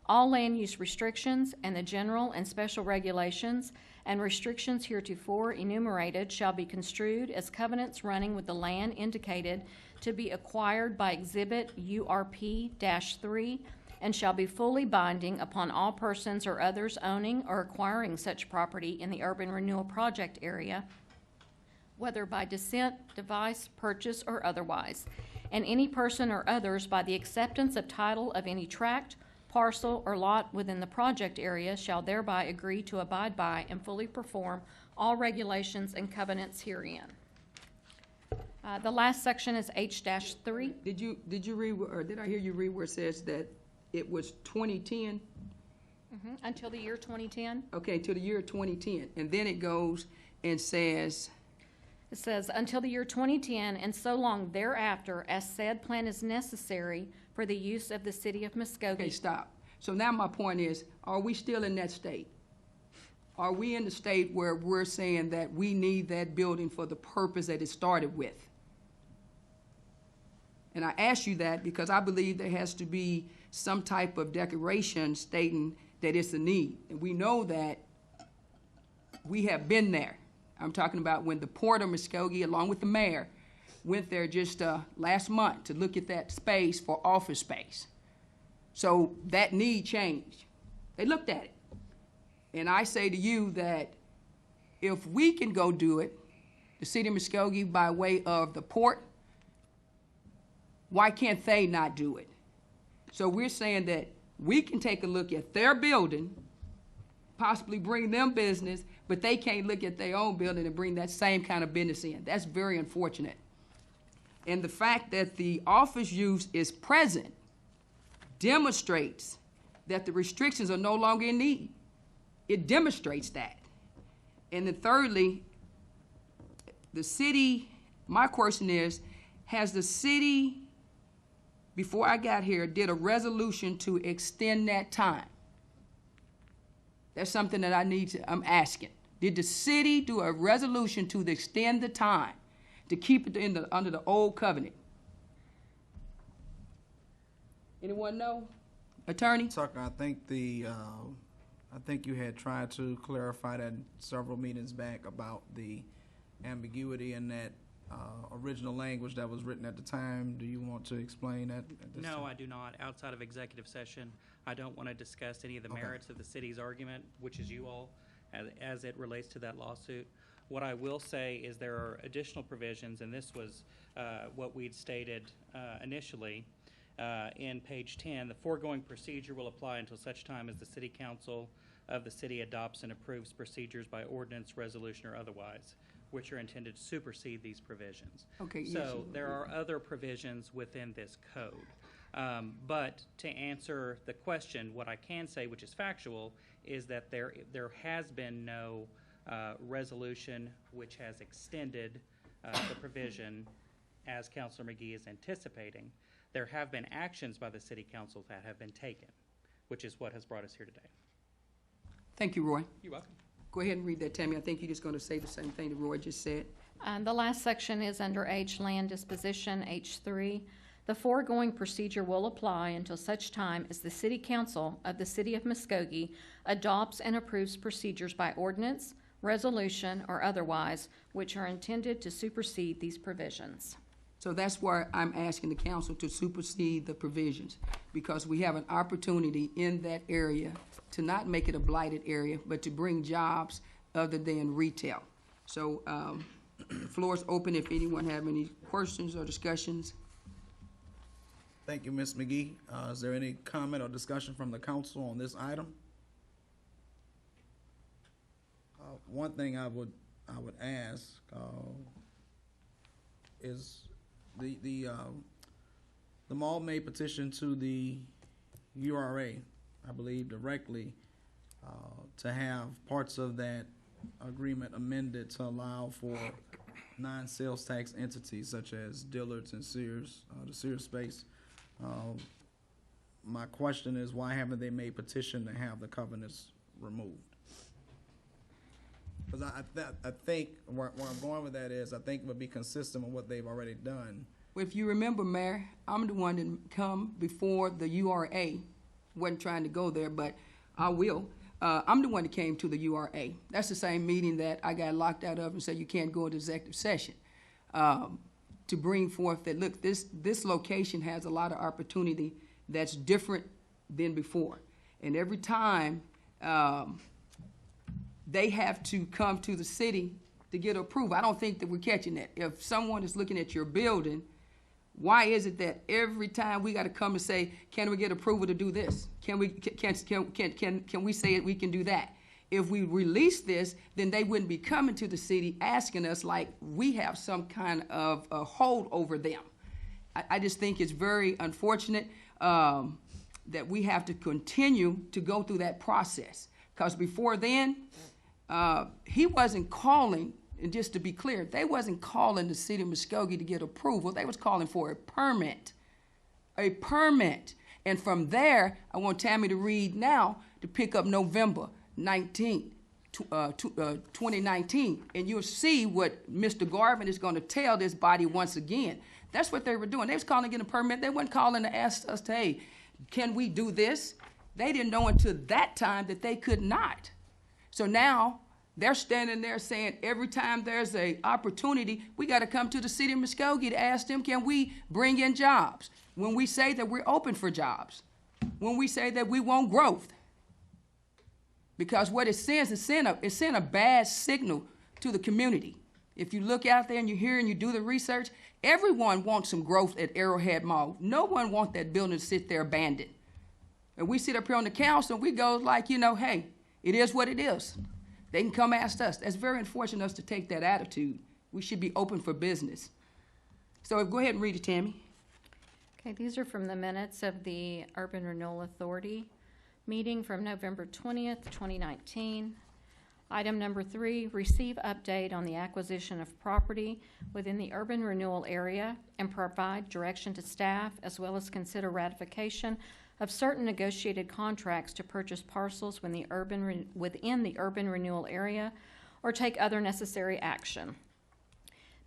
Speaker 4: All land use restrictions and the general and special regulations and restrictions heretofore enumerated shall be construed as covenants running with the land indicated to be acquired by Exhibit URP-3 and shall be fully binding upon all persons or others owning or acquiring such property in the urban renewal project area, whether by descent, device, purchase, or otherwise, and any person or others by the acceptance of title of any tract, parcel, or lot within the project area shall thereby agree to abide by and fully perform all regulations and covenants herein. The last section is H-3.
Speaker 8: Did you read, or did I hear you read where it says that it was 2010?
Speaker 4: Until the year 2010.
Speaker 8: Okay, to the year 2010. And then it goes and says,
Speaker 4: It says, until the year 2010 and so long thereafter as said plan is necessary for the use of the city of Muskogee.
Speaker 8: okay, stop. So now my point is, are we still in that state? Are we in the state where we're saying that we need that building for the purpose that it started with? And I ask you that because I believe there has to be some type of declaration stating that it's a need. And we know that we have been there. I'm talking about when the Port of Muskogee, along with the mayor, went there just last month to look at that space for office space. So that need changed. They looked at it. And I say to you that if we can go do it, the city of Muskogee by way of the port, why can't they not do it? So we're saying that we can take a look at their building, possibly bring them business, but they can't look at their own building and bring that same kind of business in. That's very unfortunate. And the fact that the office use is present demonstrates that the restrictions are no longer in need. It demonstrates that. And then thirdly, the city, my question is, has the city, before I got here, did a resolution to extend that time? That's something that I'm asking. Did the city do a resolution to extend the time to keep it under the old covenant? Anyone know? Attorney?
Speaker 1: Tucker, I think you had tried to clarify that several meetings back about the ambiguity in that original language that was written at the time. Do you want to explain that at this time?
Speaker 7: No, I do not. Outside of executive session, I don't want to discuss any of the merits of the city's argument, which is you all, as it relates to that lawsuit. What I will say is there are additional provisions, and this was what we'd stated initially in page 10. The foregoing procedure will apply until such time as the city council of the city adopts and approves procedures by ordinance, resolution, or otherwise, which are intended to supersede these provisions.
Speaker 8: Okay, yes.
Speaker 7: So there are other provisions within this code. But to answer the question, what I can say, which is factual, is that there has been no resolution which has extended the provision as Councilor McGee is anticipating. There have been actions by the city council that have been taken, which is what has brought us here today.
Speaker 8: Thank you, Roy.
Speaker 7: You're welcome.
Speaker 8: Go ahead and read that, Tammy. I think you're just going to say the same thing that Roy just said.
Speaker 4: The last section is under H, land disposition, H3. The foregoing procedure will apply until such time as the city council of the city of Muskogee adopts and approves procedures by ordinance, resolution, or otherwise, which are intended to supersede these provisions.
Speaker 8: So that's where I'm asking the council to supersede the provisions, because we have an opportunity in that area to not make it a blighted area, but to bring jobs other than retail. So, the floor is open if anyone have any questions or discussions.
Speaker 1: Thank you, Ms. McGee. Is there any comment or discussion from the council on this item? One thing I would ask is the mall made petition to the URA, I believe directly, to have parts of that agreement amended to allow for non-sales tax entities such as Dillard's and Sears, the Sears space. My question is, why haven't they made petition to have the covenants removed? Because I think where I'm going with that is, I think it would be consistent with what they've already done.
Speaker 8: If you remember, Mayor, I'm the one that come before the URA. Wasn't trying to go there, but I will. I'm the one that came to the URA. That's the same meeting that I got locked out of and said you can't go into executive session. To bring forth that, look, this location has a lot of opportunity that's different than before. And every time they have to come to the city to get approval. I don't think that we're catching that. If someone is looking at your building, why is it that every time we got to come and say, can we get approval to do this? Can we say it, we can do that? If we release this, then they wouldn't be coming to the city asking us like we have some kind of a hold over them. I just think it's very unfortunate that we have to continue to go through that process. Because before then, he wasn't calling, and just to be clear, they wasn't calling the city of Muskogee to get approval. They was calling for a permit. A permit. And from there, I want Tammy to read now to pick up November 19, 2019. And you'll see what Mr. Garvin is going to tell this body once again. That's what they were doing. They was calling to get a permit. They weren't calling to ask us, hey, can we do this? They didn't know until that time that they could not. So now they're standing there saying every time there's an opportunity, we got to come to the city of Muskogee to ask them, can we bring in jobs? When we say that we're open for jobs, when we say that we want growth. Because what it sends, it sends a bad signal to the community. If you look out there and you hear and you do the research, everyone wants some growth at Arrowhead Mall. No one wants that building to sit there abandoned. And we sit up here on the council and we go like, hey, it is what it is. They can come ask us. That's very unfortunate us to take that attitude. We should be open for business. So go ahead and read it, Tammy.
Speaker 4: Okay, these are from the minutes of the Urban Renewal Authority meeting from November 20th, 2019. Item number 3, receive update on the acquisition of property within the urban renewal area and provide direction to staff, as well as consider ratification of certain negotiated contracts to purchase parcels within the urban renewal area or take other necessary action.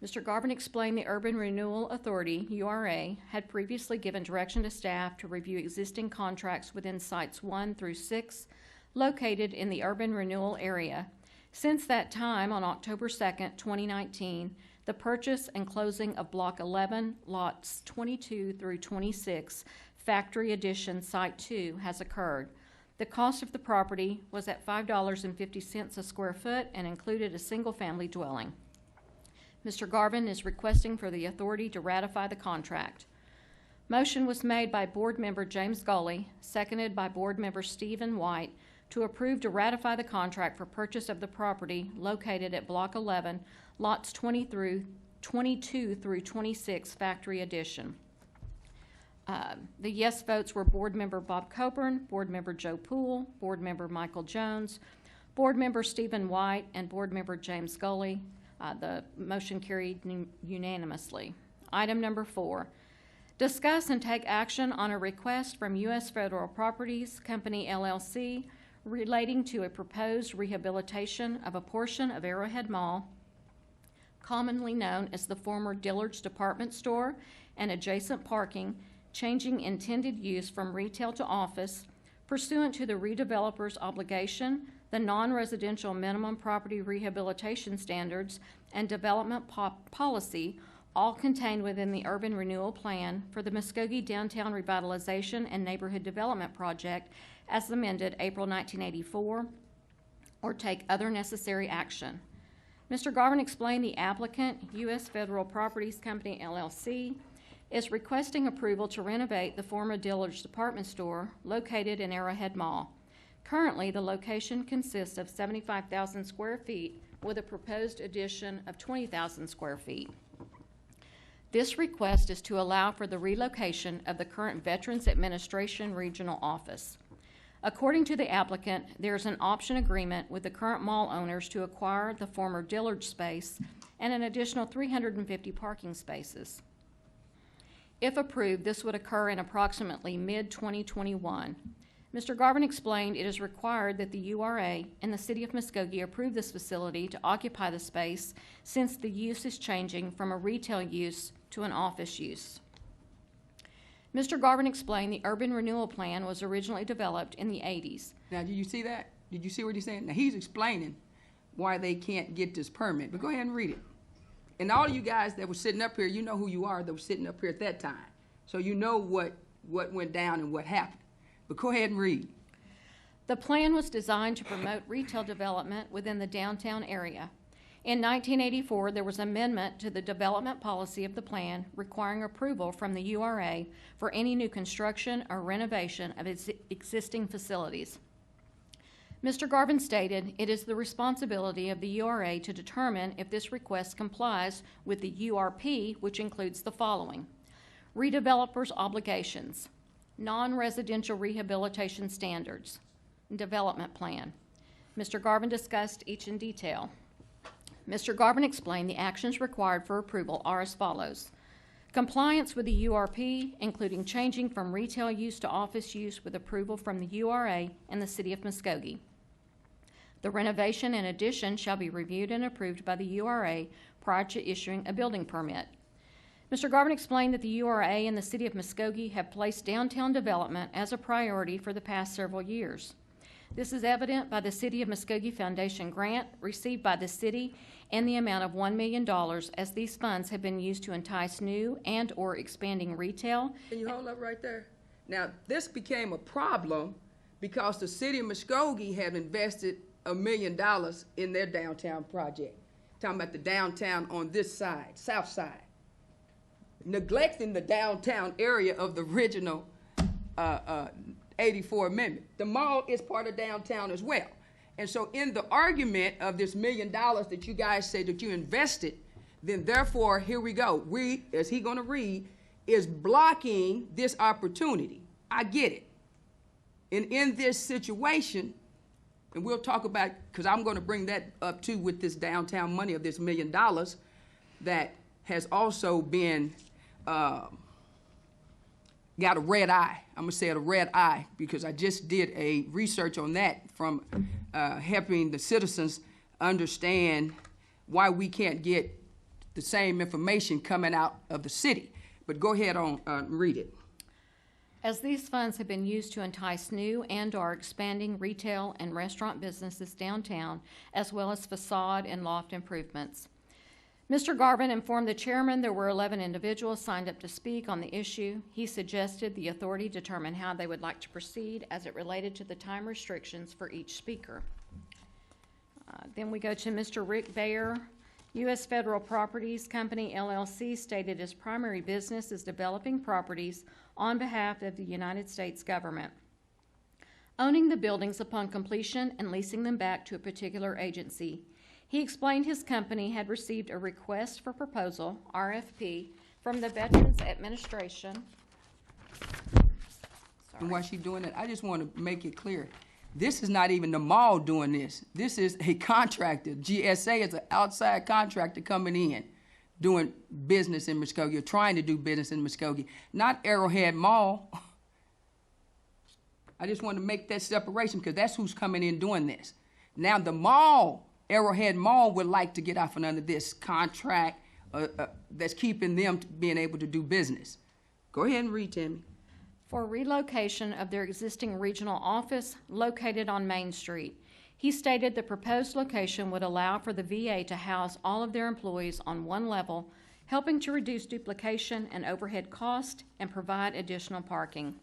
Speaker 4: Mr. Garvin explained the Urban Renewal Authority, URA, had previously given direction to staff to review existing contracts within sites 1 through 6 located in the urban renewal area. Since that time, on October 2nd, 2019, the purchase and closing of Block 11, lots 22 through 26, Factory Addition Site 2 has occurred. The cost of the property was at $5.50 a square foot and included a single-family dwelling. Mr. Garvin is requesting for the authority to ratify the contract. Motion was made by Board Member James Gully, seconded by Board Member Stephen White, to approve to ratify the contract for purchase of the property located at Block 11, lots 22 through 26, Factory Addition. The yes votes were Board Member Bob Coburn, Board Member Joe Poole, Board Member Michael Jones, Board Member Stephen White, and Board Member James Gully. The motion carried unanimously. Item number 4, discuss and take action on a request from U.S. Federal Properties Company, LLC, relating to a proposed rehabilitation of a portion of Arrowhead Mall, commonly known as the former Dillard's Department Store, and adjacent parking, changing intended use from retail to office, pursuant to the redeveloper's obligation, the non-residential minimum property rehabilitation standards, and development policy, all contained within the Urban Renewal Plan for the Muskogee Downtown Revitalization and Neighborhood Development Project as amended April 1984, or take other necessary action. Mr. Garvin explained the applicant, U.S. Federal Properties Company, LLC, is requesting approval to renovate the former Dillard's department store located in Arrowhead Mall. Currently, the location consists of 75,000 square feet with a proposed addition of 20,000 square feet. This request is to allow for the relocation of the current Veterans Administration Regional Office. According to the applicant, there is an option agreement with the current mall owners to acquire the former Dillard space and an additional 350 parking spaces. If approved, this would occur in approximately mid-2021. Mr. Garvin explained it is required that the URA and the City of Muskogee approve this facility to occupy the space since the use is changing from a retail use to an office use. Mr. Garvin explained the Urban Renewal Plan was originally developed in the 80s.
Speaker 8: Now, did you see that? Did you see what he's saying? Now, he's explaining why they can't get this permit, but go ahead and read it. And all of you guys that were sitting up here, you know who you are that were sitting up here at that time. So you know what went down and what happened. But go ahead and read.
Speaker 4: The plan was designed to promote retail development within the downtown area. In 1984, there was an amendment to the development policy of the plan requiring approval from the URA for any new construction or renovation of its existing facilities. Mr. Garvin stated it is the responsibility of the URA to determine if this request complies with the URP, which includes the following: redevelopers' obligations, non-residential rehabilitation standards, development plan. Mr. Garvin discussed each in detail. Mr. Garvin explained the actions required for approval are as follows: compliance with the URP, including changing from retail use to office use with approval from the URA and the City of Muskogee. The renovation and addition shall be reviewed and approved by the URA prior to issuing a building permit. Mr. Garvin explained that the URA and the City of Muskogee have placed downtown development as a priority for the past several years. This is evident by the City of Muskogee Foundation grant received by the city and the amount of $1 million, as these funds have been used to entice new and or expanding retail.
Speaker 8: Can you hold up right there? Now, this became a problem because the City of Muskogee had invested $1 million in their downtown project. Talking about the downtown on this side, south side. Neglecting the downtown area of the original 84 amendment. The mall is part of downtown as well. And so in the argument of this $1 million that you guys say that you invested, then therefore, here we go. We, as he gonna read, is blocking this opportunity. I get it. And in this situation, and we'll talk about, because I'm gonna bring that up too with this downtown money of this $1 million that has also been, got a red eye. I'm gonna say it a red eye because I just did a research on that from helping the citizens understand why we can't get the same information coming out of the city. But go ahead on, read it.
Speaker 4: As these funds have been used to entice new and or expanding retail and restaurant businesses downtown, as well as facade and loft improvements. Mr. Garvin informed the chairman there were 11 individuals signed up to speak on the issue. He suggested the authority determine how they would like to proceed as it related to the time restrictions for each speaker. Then we go to Mr. Rick Bayer. U.S. Federal Properties Company, LLC, stated its primary business is developing properties on behalf of the United States government, owning the buildings upon completion and leasing them back to a particular agency. He explained his company had received a request for proposal, RFP, from the Veterans Administration.
Speaker 8: And while she's doing it, I just want to make it clear. This is not even the mall doing this. This is a contractor. GSA is an outside contractor coming in, doing business in Muskogee, or trying to do business in Muskogee, not Arrowhead Mall. I just want to make that separation because that's who's coming in doing this. Now the mall, Arrowhead Mall, would like to get off and under this contract that's keeping them being able to do business. Go ahead and read, Tammy.
Speaker 4: For relocation of their existing regional office located on Main Street. He stated the proposed location would allow for the VA to house all of their employees on one level, helping to reduce duplication and overhead cost and provide additional parking.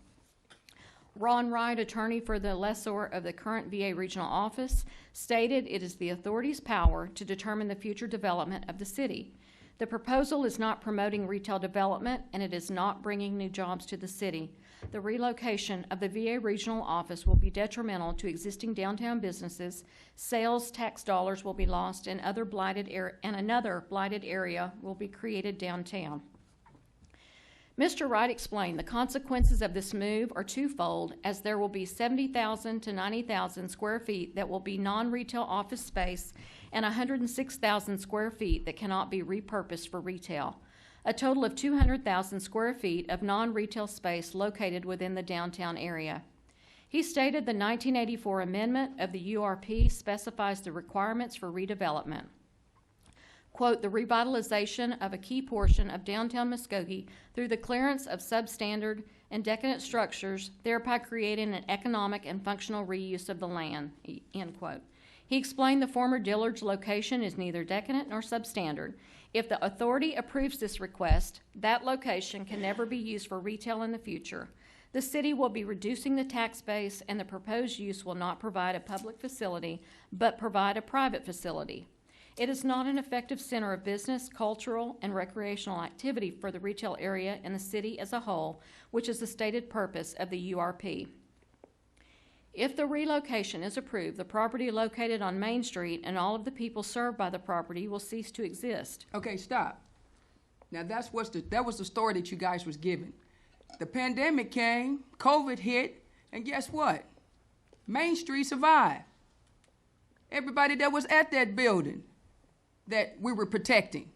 Speaker 4: Ron Wright, attorney for the lessor of the current VA regional office, stated it is the authority's power to determine the future development of the city. The proposal is not promoting retail development, and it is not bringing new jobs to the city. The relocation of the VA regional office will be detrimental to existing downtown businesses. Sales tax dollars will be lost, and another blighted area will be created downtown. Mr. Wright explained the consequences of this move are twofold, as there will be 70,000 to 90,000 square feet that will be non-retail office space and 106,000 square feet that cannot be repurposed for retail. A total of 200,000 square feet of non-retail space located within the downtown area. He stated the 1984 amendment of the URP specifies the requirements for redevelopment. Quote, the revitalization of a key portion of downtown Muskogee through the clearance of substandard and decadent structures, thereby creating an economic and functional reuse of the land, end quote. He explained the former Dillard's location is neither decadent nor substandard. If the authority approves this request, that location can never be used for retail in the future. The city will be reducing the tax base, and the proposed use will not provide a public facility, but provide a private facility. It is not an effective center of business, cultural, and recreational activity for the retail area and the city as a whole, which is the stated purpose of the URP. If the relocation is approved, the property located on Main Street and all of the people served by the property will cease to exist.
Speaker 8: Okay, stop. Now that was the story that you guys was giving. The pandemic came, COVID hit, and guess what? Main Street survived. Everybody that was at that building that we were protecting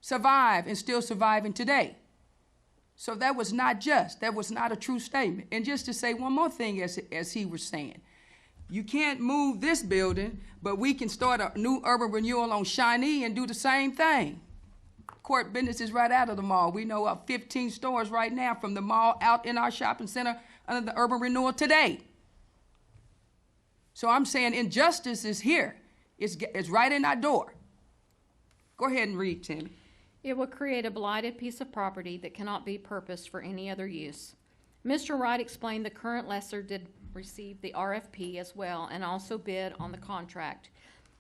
Speaker 8: survived and still surviving today. So that was not just, that was not a true statement. And just to say one more thing, as he was saying, you can't move this building, but we can start a new urban renewal on Shawnee and do the same thing. Court business is right out of the mall. We know of 15 stores right now from the mall out in our shopping center under the urban renewal today. So I'm saying injustice is here. It's right in our door. Go ahead and read, Tammy.
Speaker 4: It will create a blighted piece of property that cannot be purposed for any other use. Mr. Wright explained the current lessor did receive the RFP as well and also bid on the contract.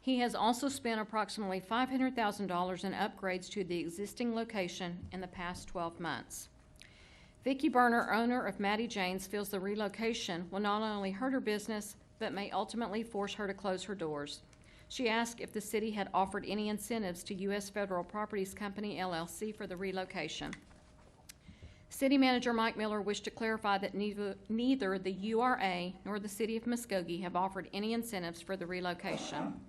Speaker 4: He has also spent approximately $500,000 in upgrades to the existing location in the past 12 months. Vicki Berner, owner of Maddie Jane's, feels the relocation will not only hurt her business, but may ultimately force her to close her doors. She asked if the city had offered any incentives to U.S. Federal Properties Company, LLC, for the relocation. City Manager Mike Miller wished to clarify that neither the URA nor the City of Muskogee have offered any incentives for the relocation.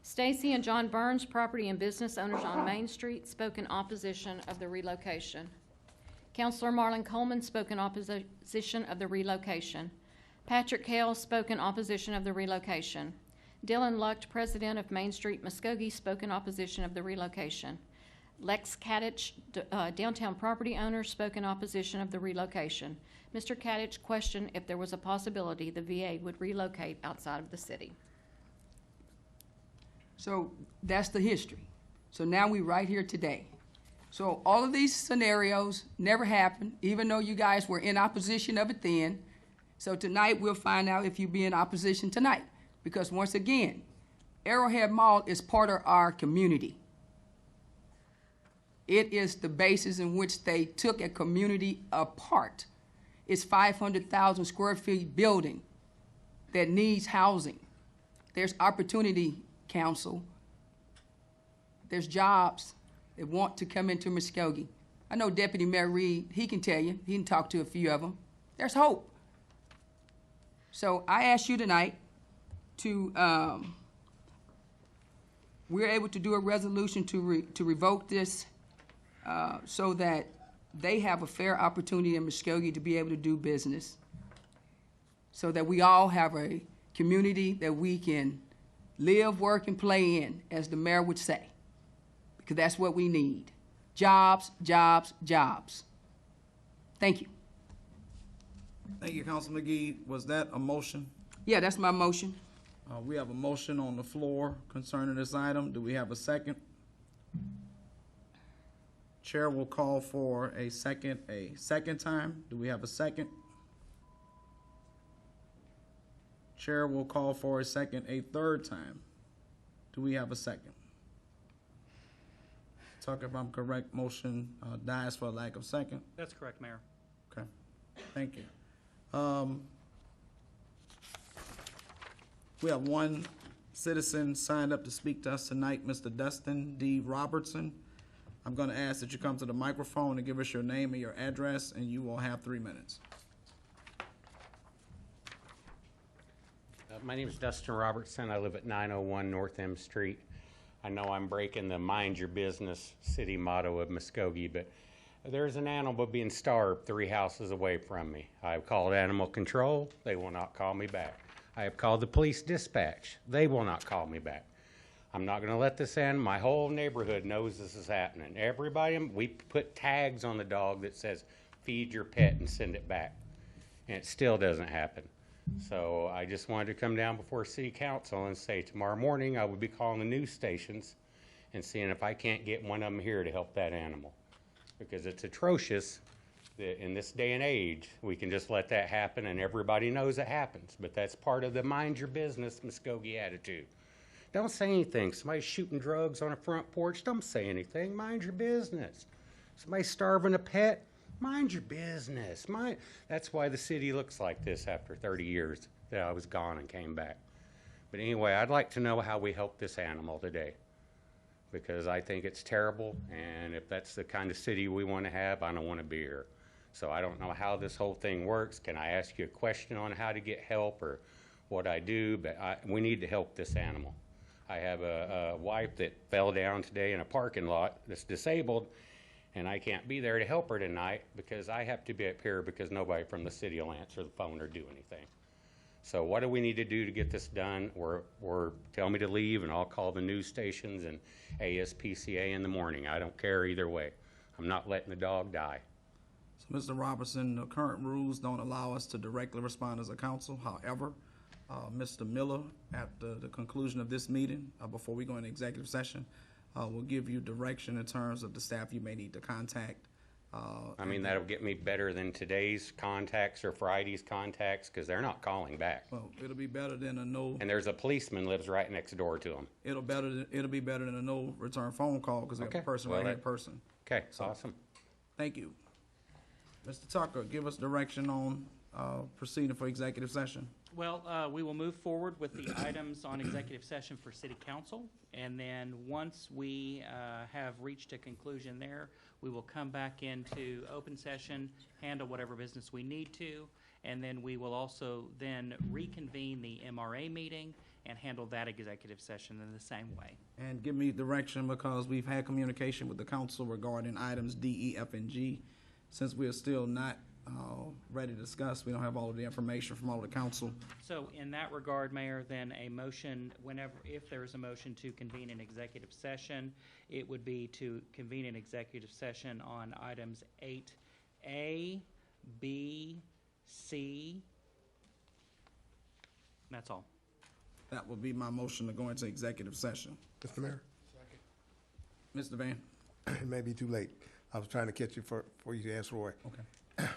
Speaker 4: Stacy and John Burns, property and business owners on Main Street, spoke in opposition of the relocation. Councilor Marlon Coleman spoke in opposition of the relocation. Patrick Hale spoke in opposition of the relocation. Dylan Lucht, president of Main Street Muskogee, spoke in opposition of the relocation. Lex Kadich, downtown property owner, spoke in opposition of the relocation. Mr. Kadich questioned if there was a possibility the VA would relocate outside of the city.
Speaker 8: So that's the history. So now we're right here today. So all of these scenarios never happened, even though you guys were in opposition of it then. So tonight we'll find out if you be in opposition tonight. Because once again, Arrowhead Mall is part of our community. It is the basis in which they took a community apart. It's 500,000 square feet building that needs housing. There's opportunity, council. There's jobs that want to come into Muskogee. I know Deputy Mayor Reed, he can tell you, he can talk to a few of them. There's hope. So I ask you tonight to, we're able to do a resolution to revoke this so that they have a fair opportunity in Muskogee to be able to do business, so that we all have a community that we can live, work, and play in, as the mayor would say, because that's what we need. Jobs, jobs, jobs. Thank you.
Speaker 1: Thank you, Councilman McGee. Was that a motion?
Speaker 8: Yeah, that's my motion.
Speaker 1: We have a motion on the floor concerning this item. Do we have a second? Chair will call for a second time. Do we have a second? Chair will call for a second a third time. Do we have a second? Tucker, if I'm correct, motion dies for lack of second.
Speaker 7: That's correct, Mayor.
Speaker 1: Okay, thank you. We have one citizen signed up to speak to us tonight, Mr. Dustin D. Robertson. I'm going to ask that you come to the microphone and give us your name and your address, and you will have 3 minutes.
Speaker 13: My name is Dustin Robertson. I live at 901 North M Street. I know I'm breaking the mind your business city motto of Muskogee, but there's an animal being starved 3 houses away from me. I've called animal control. They will not call me back. I have called the police dispatch. They will not call me back. I'm not going to let this end. My whole neighborhood knows this is happening. Everybody, we put tags on the dog that says, feed your pet and send it back. And it still doesn't happen. So I just wanted to come down before City Council and say tomorrow morning I will be calling the news stations and seeing if I can't get one of them here to help that animal. Because it's atrocious that in this day and age, we can just let that happen and everybody knows it happens. But that's part of the mind your business Muskogee attitude. Don't say anything. Somebody's shooting drugs on a front porch. Don't say anything. Mind your business. Somebody's starving a pet. Mind your business. That's why the city looks like this after 30 years that I was gone and came back. But anyway, I'd like to know how we help this animal today, because I think it's terrible, and if that's the kind of city we want to have, I don't want to be here. So I don't know how this whole thing works. Can I ask you a question on how to get help or what I do? But we need to help this animal. I have a wife that fell down today in a parking lot that's disabled, and I can't be there to help her tonight because I have to be up here because nobody from the city will answer the phone or do anything. So what do we need to do to get this done? Or tell me to leave and I'll call the news stations and ASPCA in the morning. I don't care either way. I'm not letting the dog die.
Speaker 1: So, Mr. Robertson, the current rules don't allow us to directly respond as a council. However, Mr. Miller, at the conclusion of this meeting, before we go into executive session, will give you direction in terms of the staff you may need to contact.
Speaker 13: I mean, that'll get me better than today's contacts or Friday's contacts because they're not calling back.
Speaker 1: Well, it'll be better than a no.
Speaker 13: And there's a policeman lives right next door to them.
Speaker 1: It'll be better than a no return phone call because we have a person right here in person.
Speaker 13: Okay, awesome.
Speaker 1: Thank you. Mr. Tucker, give us direction on proceeding for executive session.
Speaker 7: Well, we will move forward with the items on executive session for City Council, and then once we have reached a conclusion there, we will come back into open session, handle whatever business we need to, and then we will also then reconvene the MRA meeting and handle that executive session in the same way.
Speaker 1: And give me direction because we've had communication with the council regarding items D, E, F, and G. Since we are still not ready to discuss, we don't have all of the information from all of the council.
Speaker 7: So in that regard, Mayor, then a motion, if there is a motion to convene an executive session, it would be to convene an executive session on items 8A, B, C. That's all.
Speaker 1: That would be my motion to go into executive session.
Speaker 11: Mr. Mayor,
Speaker 1: Mr. Van?
Speaker 11: it may be too late. I was trying to catch you for you to ask Roy.
Speaker 1: Okay.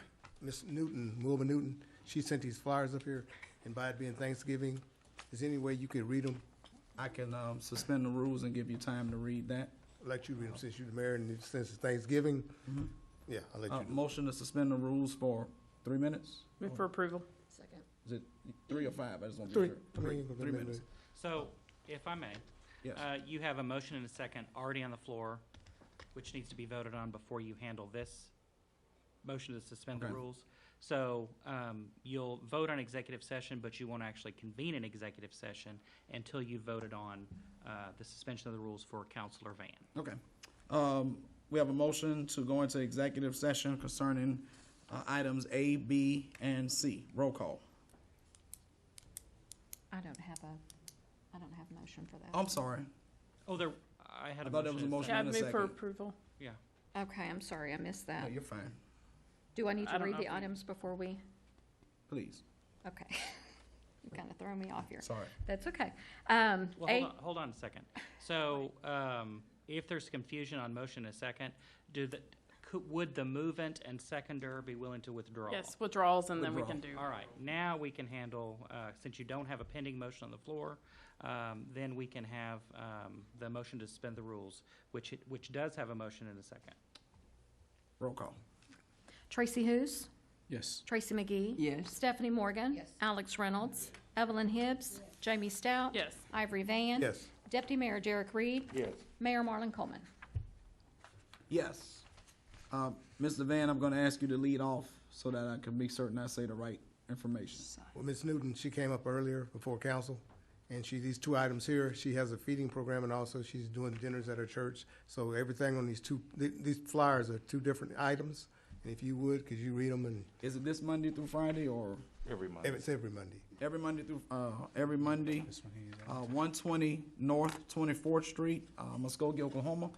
Speaker 11: Miss Newton, Wilbur Newton, she sent these flyers up here, and by it being Thanksgiving, is there any way you could read them?
Speaker 1: I can suspend the rules and give you time to read that.
Speaker 11: I'll let you read them since you're the mayor, and since it's Thanksgiving, yeah, I'll let you do it.
Speaker 1: Motion to suspend the rules for 3 minutes?
Speaker 10: Move for approval.
Speaker 3: Second.
Speaker 1: Is it 3 or 5? I just want to
Speaker 11: Three.
Speaker 1: be sure. 3 minutes.
Speaker 7: So, if I may,
Speaker 1: Yes.
Speaker 7: you have a motion and a second already on the floor, which needs to be voted on before you handle this motion to suspend the
Speaker 1: Okay.
Speaker 7: rules. So you'll vote on executive session, but you won't actually convene an executive session until you voted on the suspension of the rules for Councilor Van.
Speaker 1: Okay. We have a motion to go into executive session concerning items A, B, and C. Roll call.
Speaker 4: I don't have a motion for that.
Speaker 1: I'm sorry.
Speaker 7: Oh, I had
Speaker 1: I
Speaker 7: a
Speaker 1: thought there was a motion
Speaker 10: Yeah,
Speaker 1: and a
Speaker 10: move for
Speaker 1: second.
Speaker 10: approval.
Speaker 7: Yeah.
Speaker 4: Okay, I'm sorry, I missed
Speaker 1: No,
Speaker 4: that.
Speaker 1: you're fine.
Speaker 4: Do I need
Speaker 10: I
Speaker 4: to
Speaker 10: don't
Speaker 4: read
Speaker 10: know
Speaker 4: the
Speaker 10: if you-
Speaker 4: items before we?
Speaker 1: Please.
Speaker 4: Okay. You kind of throw me off here.
Speaker 1: Sorry.
Speaker 4: That's okay.
Speaker 7: Well,
Speaker 4: A,
Speaker 7: hold on a second. So if there's confusion on motion and second, would the movant and seconder be willing to withdraw?
Speaker 3: Yes, withdrawals, and then we can do.
Speaker 7: All right, now we can handle, since you don't have a pending motion on the floor, then we can have the motion to suspend the rules, which does have a motion and a second.
Speaker 1: Roll call.
Speaker 4: Tracy Hous.
Speaker 1: Yes.
Speaker 4: Tracy McGee.
Speaker 8: Yes.
Speaker 4: Stephanie Morgan.
Speaker 10: Yes.
Speaker 4: Alex Reynolds. Evelyn Hibbs. Jamie Stout.
Speaker 3: Yes.
Speaker 4: Ivory Van.
Speaker 11: Yes.
Speaker 4: Deputy Mayor Derek Reed.
Speaker 2: Yes. Mayor
Speaker 4: Marlon Coleman.
Speaker 1: Yes. Mr. Van, I'm going to ask you to lead off so that I can be certain I say the right information.
Speaker 11: Well, Ms. Newton, she came up earlier before council, and these two items here, she has a feeding program, and also she's doing dinners at her church. So everything on these flyers are two different items. And if you would, could you read them? And
Speaker 1: Is it this Monday through Friday or?
Speaker 2: Every month.
Speaker 11: it's every Monday.
Speaker 1: Every Monday through, every Monday, 120 North 24th Street, Muskogee, Oklahoma.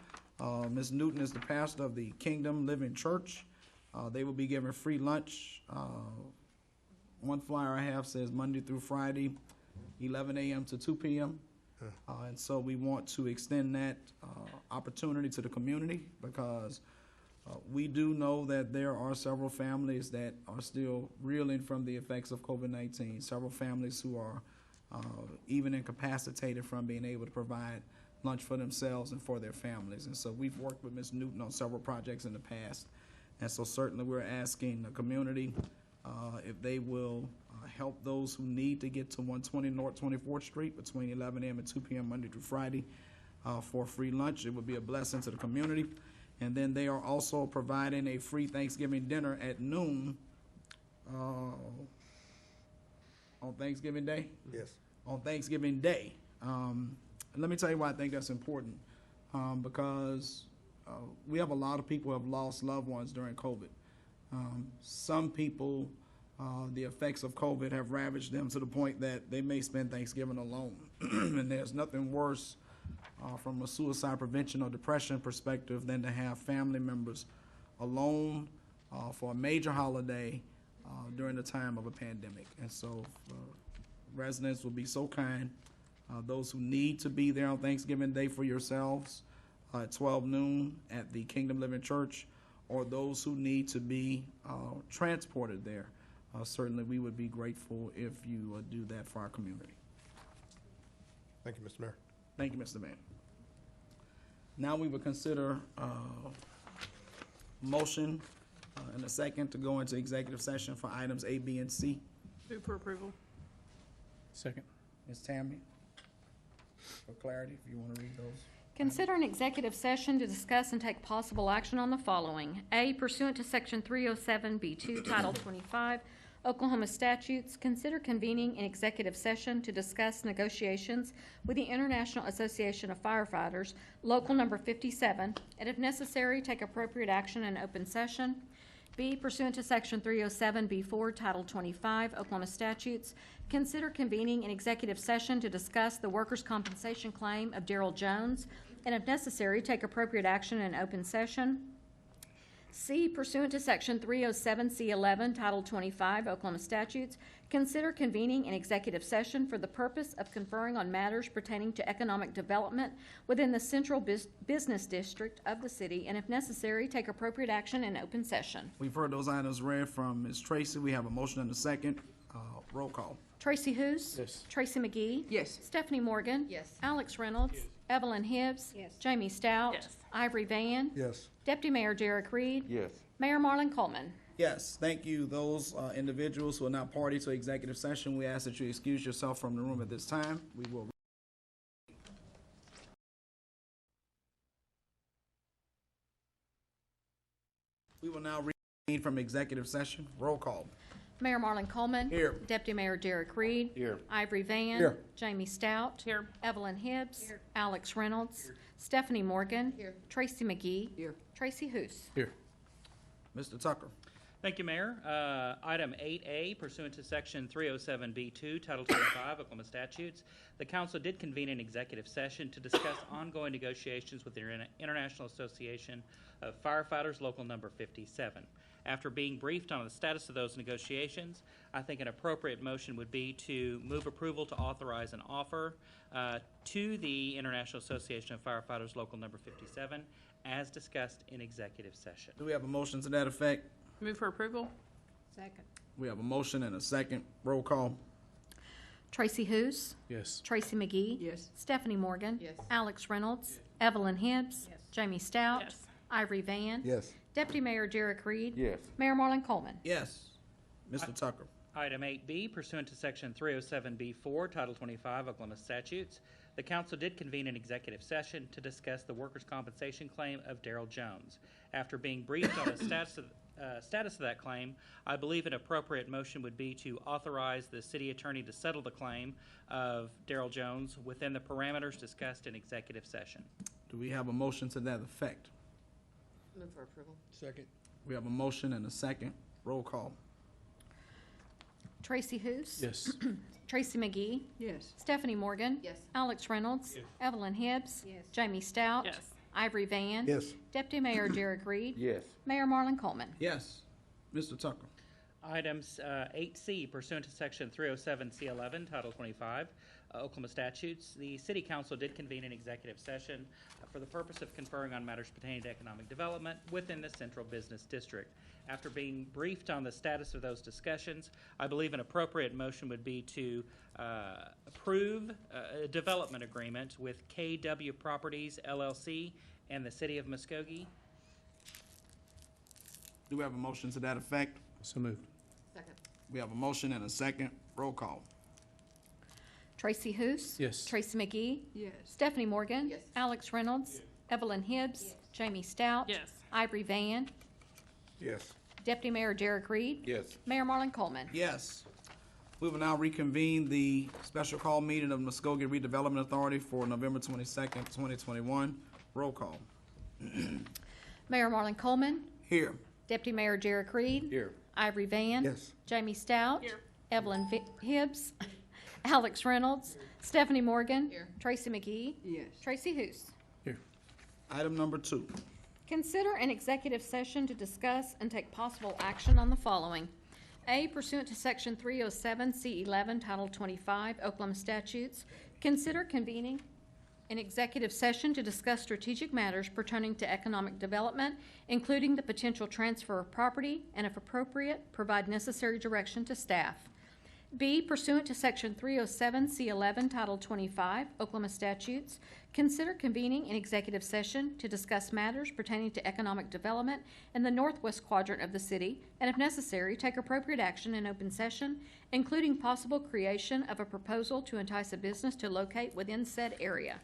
Speaker 1: Ms. Newton is the pastor of the Kingdom Living Church. They will be giving free lunch. One flyer I have says Monday through Friday, 11 a.m. to 2 p.m. And so we want to extend that opportunity to the community because we do know that there are several families that are still reeling from the effects of COVID-19, several families who are even incapacitated from being able to provide lunch for themselves and for their families. And so we've worked with Ms. Newton on several projects in the past. And so certainly we're asking the community if they will help those who need to get to 120 North 24th Street between 11 a.m. and 2 p.m. Monday through Friday for free lunch. It would be a blessing to the community. And then they are also providing a free Thanksgiving dinner at noon on Thanksgiving Day?
Speaker 11: Yes.
Speaker 1: On Thanksgiving Day. Let me tell you why I think that's important. Because we have a lot of people who have lost loved ones during COVID. Some people, the effects of COVID have ravaged them to the point that they may spend Thanksgiving alone. And there's nothing worse from a suicide prevention or depression perspective than to have family members alone for a major holiday during the time of a pandemic. And so residents will be so kind. Those who need to be there on Thanksgiving Day for yourselves at 12 noon at the Kingdom Living Church, or those who need to be transported there, certainly we would be grateful if you do that for our community.
Speaker 11: Thank you, Mr. Mayor.
Speaker 1: Thank you, Mr. Van. Now we will consider motion and a second to go into executive session for items A, B, and C.
Speaker 3: Move for approval.
Speaker 1: Second. Ms. Tammy, for clarity, if you want to read those.
Speaker 4: Consider an executive session to discuss and take possible action on the following. A, pursuant to Section 307B2, Title 25, Oklahoma statutes, consider convening an executive session to discuss negotiations with the International Association of Firefighters, Local Number 57, and if necessary, take appropriate action in open session. B, pursuant to Section 307B4, Title 25, Oklahoma statutes, consider convening an executive session to discuss the workers' compensation claim of Darrell Jones, and if necessary, take appropriate action in open session. C, pursuant to Section 307C11, Title 25, Oklahoma statutes, consider convening an executive session for the purpose of conferring on matters pertaining to economic development within the central business district of the city, and if necessary, take appropriate action in open session.
Speaker 1: We've heard those items read from Ms. Tracy. We have a motion and a second. Roll call.
Speaker 4: Tracy Hous.
Speaker 1: Yes.
Speaker 4: Tracy McGee.
Speaker 8: Yes.
Speaker 4: Stephanie Morgan.
Speaker 10: Yes.
Speaker 4: Alex Reynolds. Evelyn Hibbs.
Speaker 10: Yes.
Speaker 4: Jamie Stout.
Speaker 3: Yes.
Speaker 4: Ivory Van.
Speaker 11: Yes.
Speaker 4: Deputy Mayor Derek Reed.
Speaker 2: Yes.
Speaker 4: Mayor Marlon Coleman.
Speaker 1: Yes, thank you. Those individuals who are not party to executive session, we ask that you excuse yourself from the room at this time. We will now reconvene from executive session. Roll call.
Speaker 4: Mayor Marlon Coleman.
Speaker 1: Here.
Speaker 4: Deputy Mayor Derek Reed.
Speaker 2: Here.
Speaker 4: Ivory Van.
Speaker 11: Here.
Speaker 4: Jamie Stout.
Speaker 3: Here.
Speaker 4: Evelyn Hibbs.
Speaker 10: Here.
Speaker 4: Alex Reynolds. Stephanie Morgan.
Speaker 10: Here.
Speaker 4: Tracy McGee.
Speaker 8: Here.
Speaker 4: Tracy Hous.
Speaker 1: Here. Mr. Tucker.
Speaker 7: Thank you, Mayor. Item 8A, pursuant to Section 307B2, Title 25, Oklahoma statutes, the council did convene an executive session to discuss ongoing negotiations with the International Association of Firefighters, Local Number 57. After being briefed on the status of those negotiations, I think an appropriate motion would be to move approval to authorize an offer to the International Association of Firefighters Local Number 57 as discussed in executive session.
Speaker 1: Do we have a motion to that effect?
Speaker 3: Move for approval?
Speaker 10: Second.
Speaker 1: We have a motion and a second. Roll call.
Speaker 4: Tracy Hous.
Speaker 1: Yes.
Speaker 4: Tracy McGee.
Speaker 8: Yes.
Speaker 4: Stephanie Morgan.
Speaker 10: Yes.
Speaker 4: Alex Reynolds. Evelyn Hibbs.
Speaker 10: Yes.
Speaker 4: Jamie Stout.
Speaker 3: Yes.
Speaker 4: Ivory Van.
Speaker 11: Yes.
Speaker 4: Deputy Mayor Derek Reed.
Speaker 2: Yes.
Speaker 4: Mayor Marlon Coleman.
Speaker 1: Yes. Mr. Tucker.
Speaker 7: Item 8B, pursuant to Section 307B4, Title 25 Oklahoma statutes, the council did convene an executive session to discuss the workers' compensation claim of Darrell Jones. After being briefed on the status of that claim, I believe an appropriate motion would be to authorize the city attorney to settle the claim of Darrell Jones within the parameters discussed in executive session.
Speaker 1: Do we have a motion to that effect?
Speaker 10: Move for approval.
Speaker 6: Second.
Speaker 1: We have a motion and a second. Roll call.
Speaker 4: Tracy Hous.
Speaker 1: Yes.
Speaker 4: Tracy McGee.
Speaker 8: Yes.
Speaker 4: Stephanie Morgan.
Speaker 10: Yes.
Speaker 4: Alex Reynolds.
Speaker 6: Yes.
Speaker 4: Evelyn Hibbs.
Speaker 10: Yes.
Speaker 4: Jamie Stout.
Speaker 3: Yes.
Speaker 4: Ivory Van.
Speaker 11: Yes.
Speaker 4: Deputy Mayor Derek Reed.
Speaker 2: Yes.
Speaker 4: Mayor Marlon Coleman.
Speaker 1: Yes. Mr. Tucker.
Speaker 7: Items 8C, pursuant to Section 307C11, Title 25, Oklahoma statutes, the City Council did convene an executive session for the purpose of conferring on matters pertaining to economic development within the Central Business District. After being briefed on the status of those discussions, I believe an appropriate motion would be to approve a development agreement with KW Properties LLC and the City of Muskogee.
Speaker 1: Do we have a motion to that effect?
Speaker 11: So moved.
Speaker 10: Second.
Speaker 1: We have a motion and a second. Roll call.
Speaker 4: Tracy Hous.
Speaker 1: Yes.
Speaker 4: Tracy McGee.
Speaker 8: Yes.
Speaker 4: Stephanie Morgan.
Speaker 10: Yes.
Speaker 4: Alex Reynolds. Evelyn Hibbs.
Speaker 10: Yes.
Speaker 4: Jamie Stout.
Speaker 3: Yes.
Speaker 4: Ivory Van.
Speaker 11: Yes.
Speaker 4: Deputy Mayor Derek Reed.
Speaker 2: Yes.
Speaker 4: Mayor Marlon Coleman.
Speaker 1: Yes. We will now reconvene the special call meeting of Muskogee Redevelopment Authority for November 22nd, 2021. Roll call.
Speaker 4: Mayor Marlon Coleman.
Speaker 1: Here.
Speaker 4: Deputy Mayor Derek Reed.
Speaker 2: Here.
Speaker 4: Ivory Van.
Speaker 11: Yes.
Speaker 4: Jamie Stout.
Speaker 3: Here.
Speaker 4: Evelyn Hibbs. Alex Reynolds. Stephanie Morgan.
Speaker 10: Here.
Speaker 4: Tracy McGee.
Speaker 8: Yes.
Speaker 4: Tracy Hous.
Speaker 1: Item number 2.
Speaker 4: Consider an executive session to discuss and take possible action on the following. A, pursuant to Section 307C11, Title 25, Oklahoma statutes, consider convening an executive session to discuss strategic matters pertaining to economic development, including the potential transfer of property, and if appropriate, provide necessary direction to staff. B, pursuant to Section 307C11, Title 25, Oklahoma statutes, consider convening an executive session to discuss matters pertaining to economic development in the northwest quadrant of the city, and if necessary, take appropriate action in open session, including possible creation of a proposal to entice a business to locate within said area.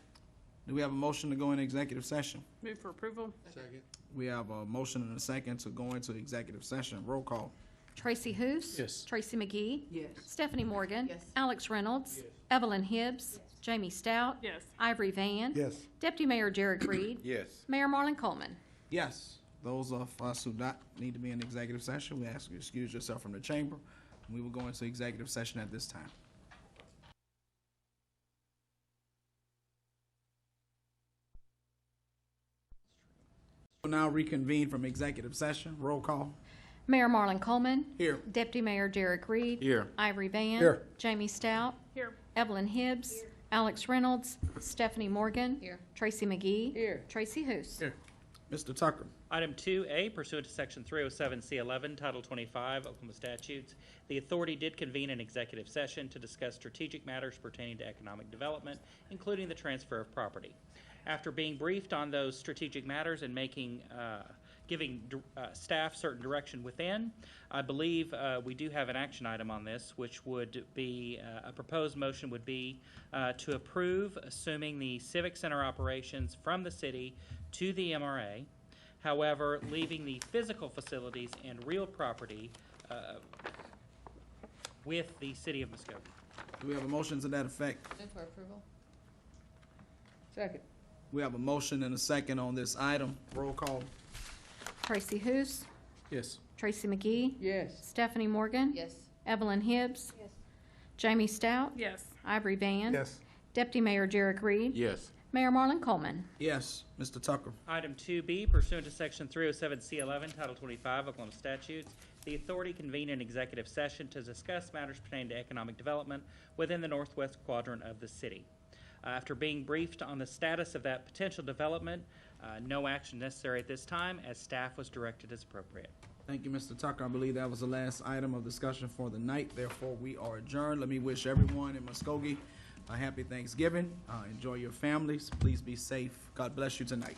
Speaker 1: Do we have a motion to go into executive session?
Speaker 3: Move for approval?
Speaker 6: Second.
Speaker 1: We have a motion and a second to go into executive session. Roll call.
Speaker 4: Tracy Hous.
Speaker 1: Yes.
Speaker 4: Tracy McGee.
Speaker 8: Yes.
Speaker 4: Stephanie Morgan.
Speaker 10: Yes.
Speaker 4: Alex Reynolds. Evelyn Hibbs. Jamie Stout.
Speaker 3: Yes.
Speaker 4: Ivory Van.
Speaker 11: Yes.
Speaker 4: Deputy Mayor Derek Reed.
Speaker 2: Yes.
Speaker 4: Mayor Marlon Coleman.
Speaker 1: Yes. Those of us who not need to be in executive session, we ask you to excuse yourself from the chamber. We will go into executive session at this time. We'll now reconvene from executive session. Roll call.
Speaker 4: Mayor Marlon Coleman.
Speaker 1: Here.
Speaker 4: Deputy Mayor Derek Reed.
Speaker 2: Here.
Speaker 4: Ivory Van.
Speaker 11: Here.
Speaker 4: Jamie Stout.
Speaker 3: Here.
Speaker 4: Evelyn Hibbs. Alex Reynolds. Stephanie Morgan.
Speaker 10: Here.
Speaker 4: Tracy McGee.
Speaker 8: Here.
Speaker 4: Tracy Hous.
Speaker 1: Here. Mr. Tucker.
Speaker 7: Item 2A, pursuant to Section 307C11, Title 25, Oklahoma statutes, the authority did convene an executive session to discuss strategic matters pertaining to economic development, including the transfer of property. After being briefed on those strategic matters and giving staff certain direction within, I believe we do have an action item on this, which would be, a proposed motion would be to approve assuming the Civic Center operations from the city to the MRA, however, leaving the physical facilities and real property with the city of Muskogee.
Speaker 1: Do we have a motion to that effect?
Speaker 10: Move for approval?
Speaker 8: Second.
Speaker 1: We have a motion and a second on this item. Roll call.
Speaker 4: Tracy Hous.
Speaker 1: Yes.
Speaker 4: Tracy McGee.
Speaker 8: Yes.
Speaker 4: Stephanie Morgan.
Speaker 10: Yes.
Speaker 4: Evelyn Hibbs.
Speaker 10: Yes.
Speaker 4: Jamie Stout.
Speaker 3: Yes.
Speaker 4: Ivory Van.
Speaker 11: Yes.
Speaker 4: Deputy Mayor Derek Reed.
Speaker 2: Yes.
Speaker 4: Mayor Marlon Coleman.
Speaker 1: Yes, Mr. Tucker.
Speaker 7: Item 2B, pursuant to Section 307C11, Title 25 Oklahoma statutes, the authority convened an executive session to discuss matters pertaining to economic development within the northwest quadrant of the city. After being briefed on the status of that potential development, no action necessary at this time, as staff was directed as appropriate.
Speaker 1: Thank you, Mr. Tucker. I believe that was the last item of discussion for the night. Therefore, we are adjourned. Let me wish everyone in Muskogee a happy Thanksgiving. Enjoy your families. Please be safe. God bless you tonight.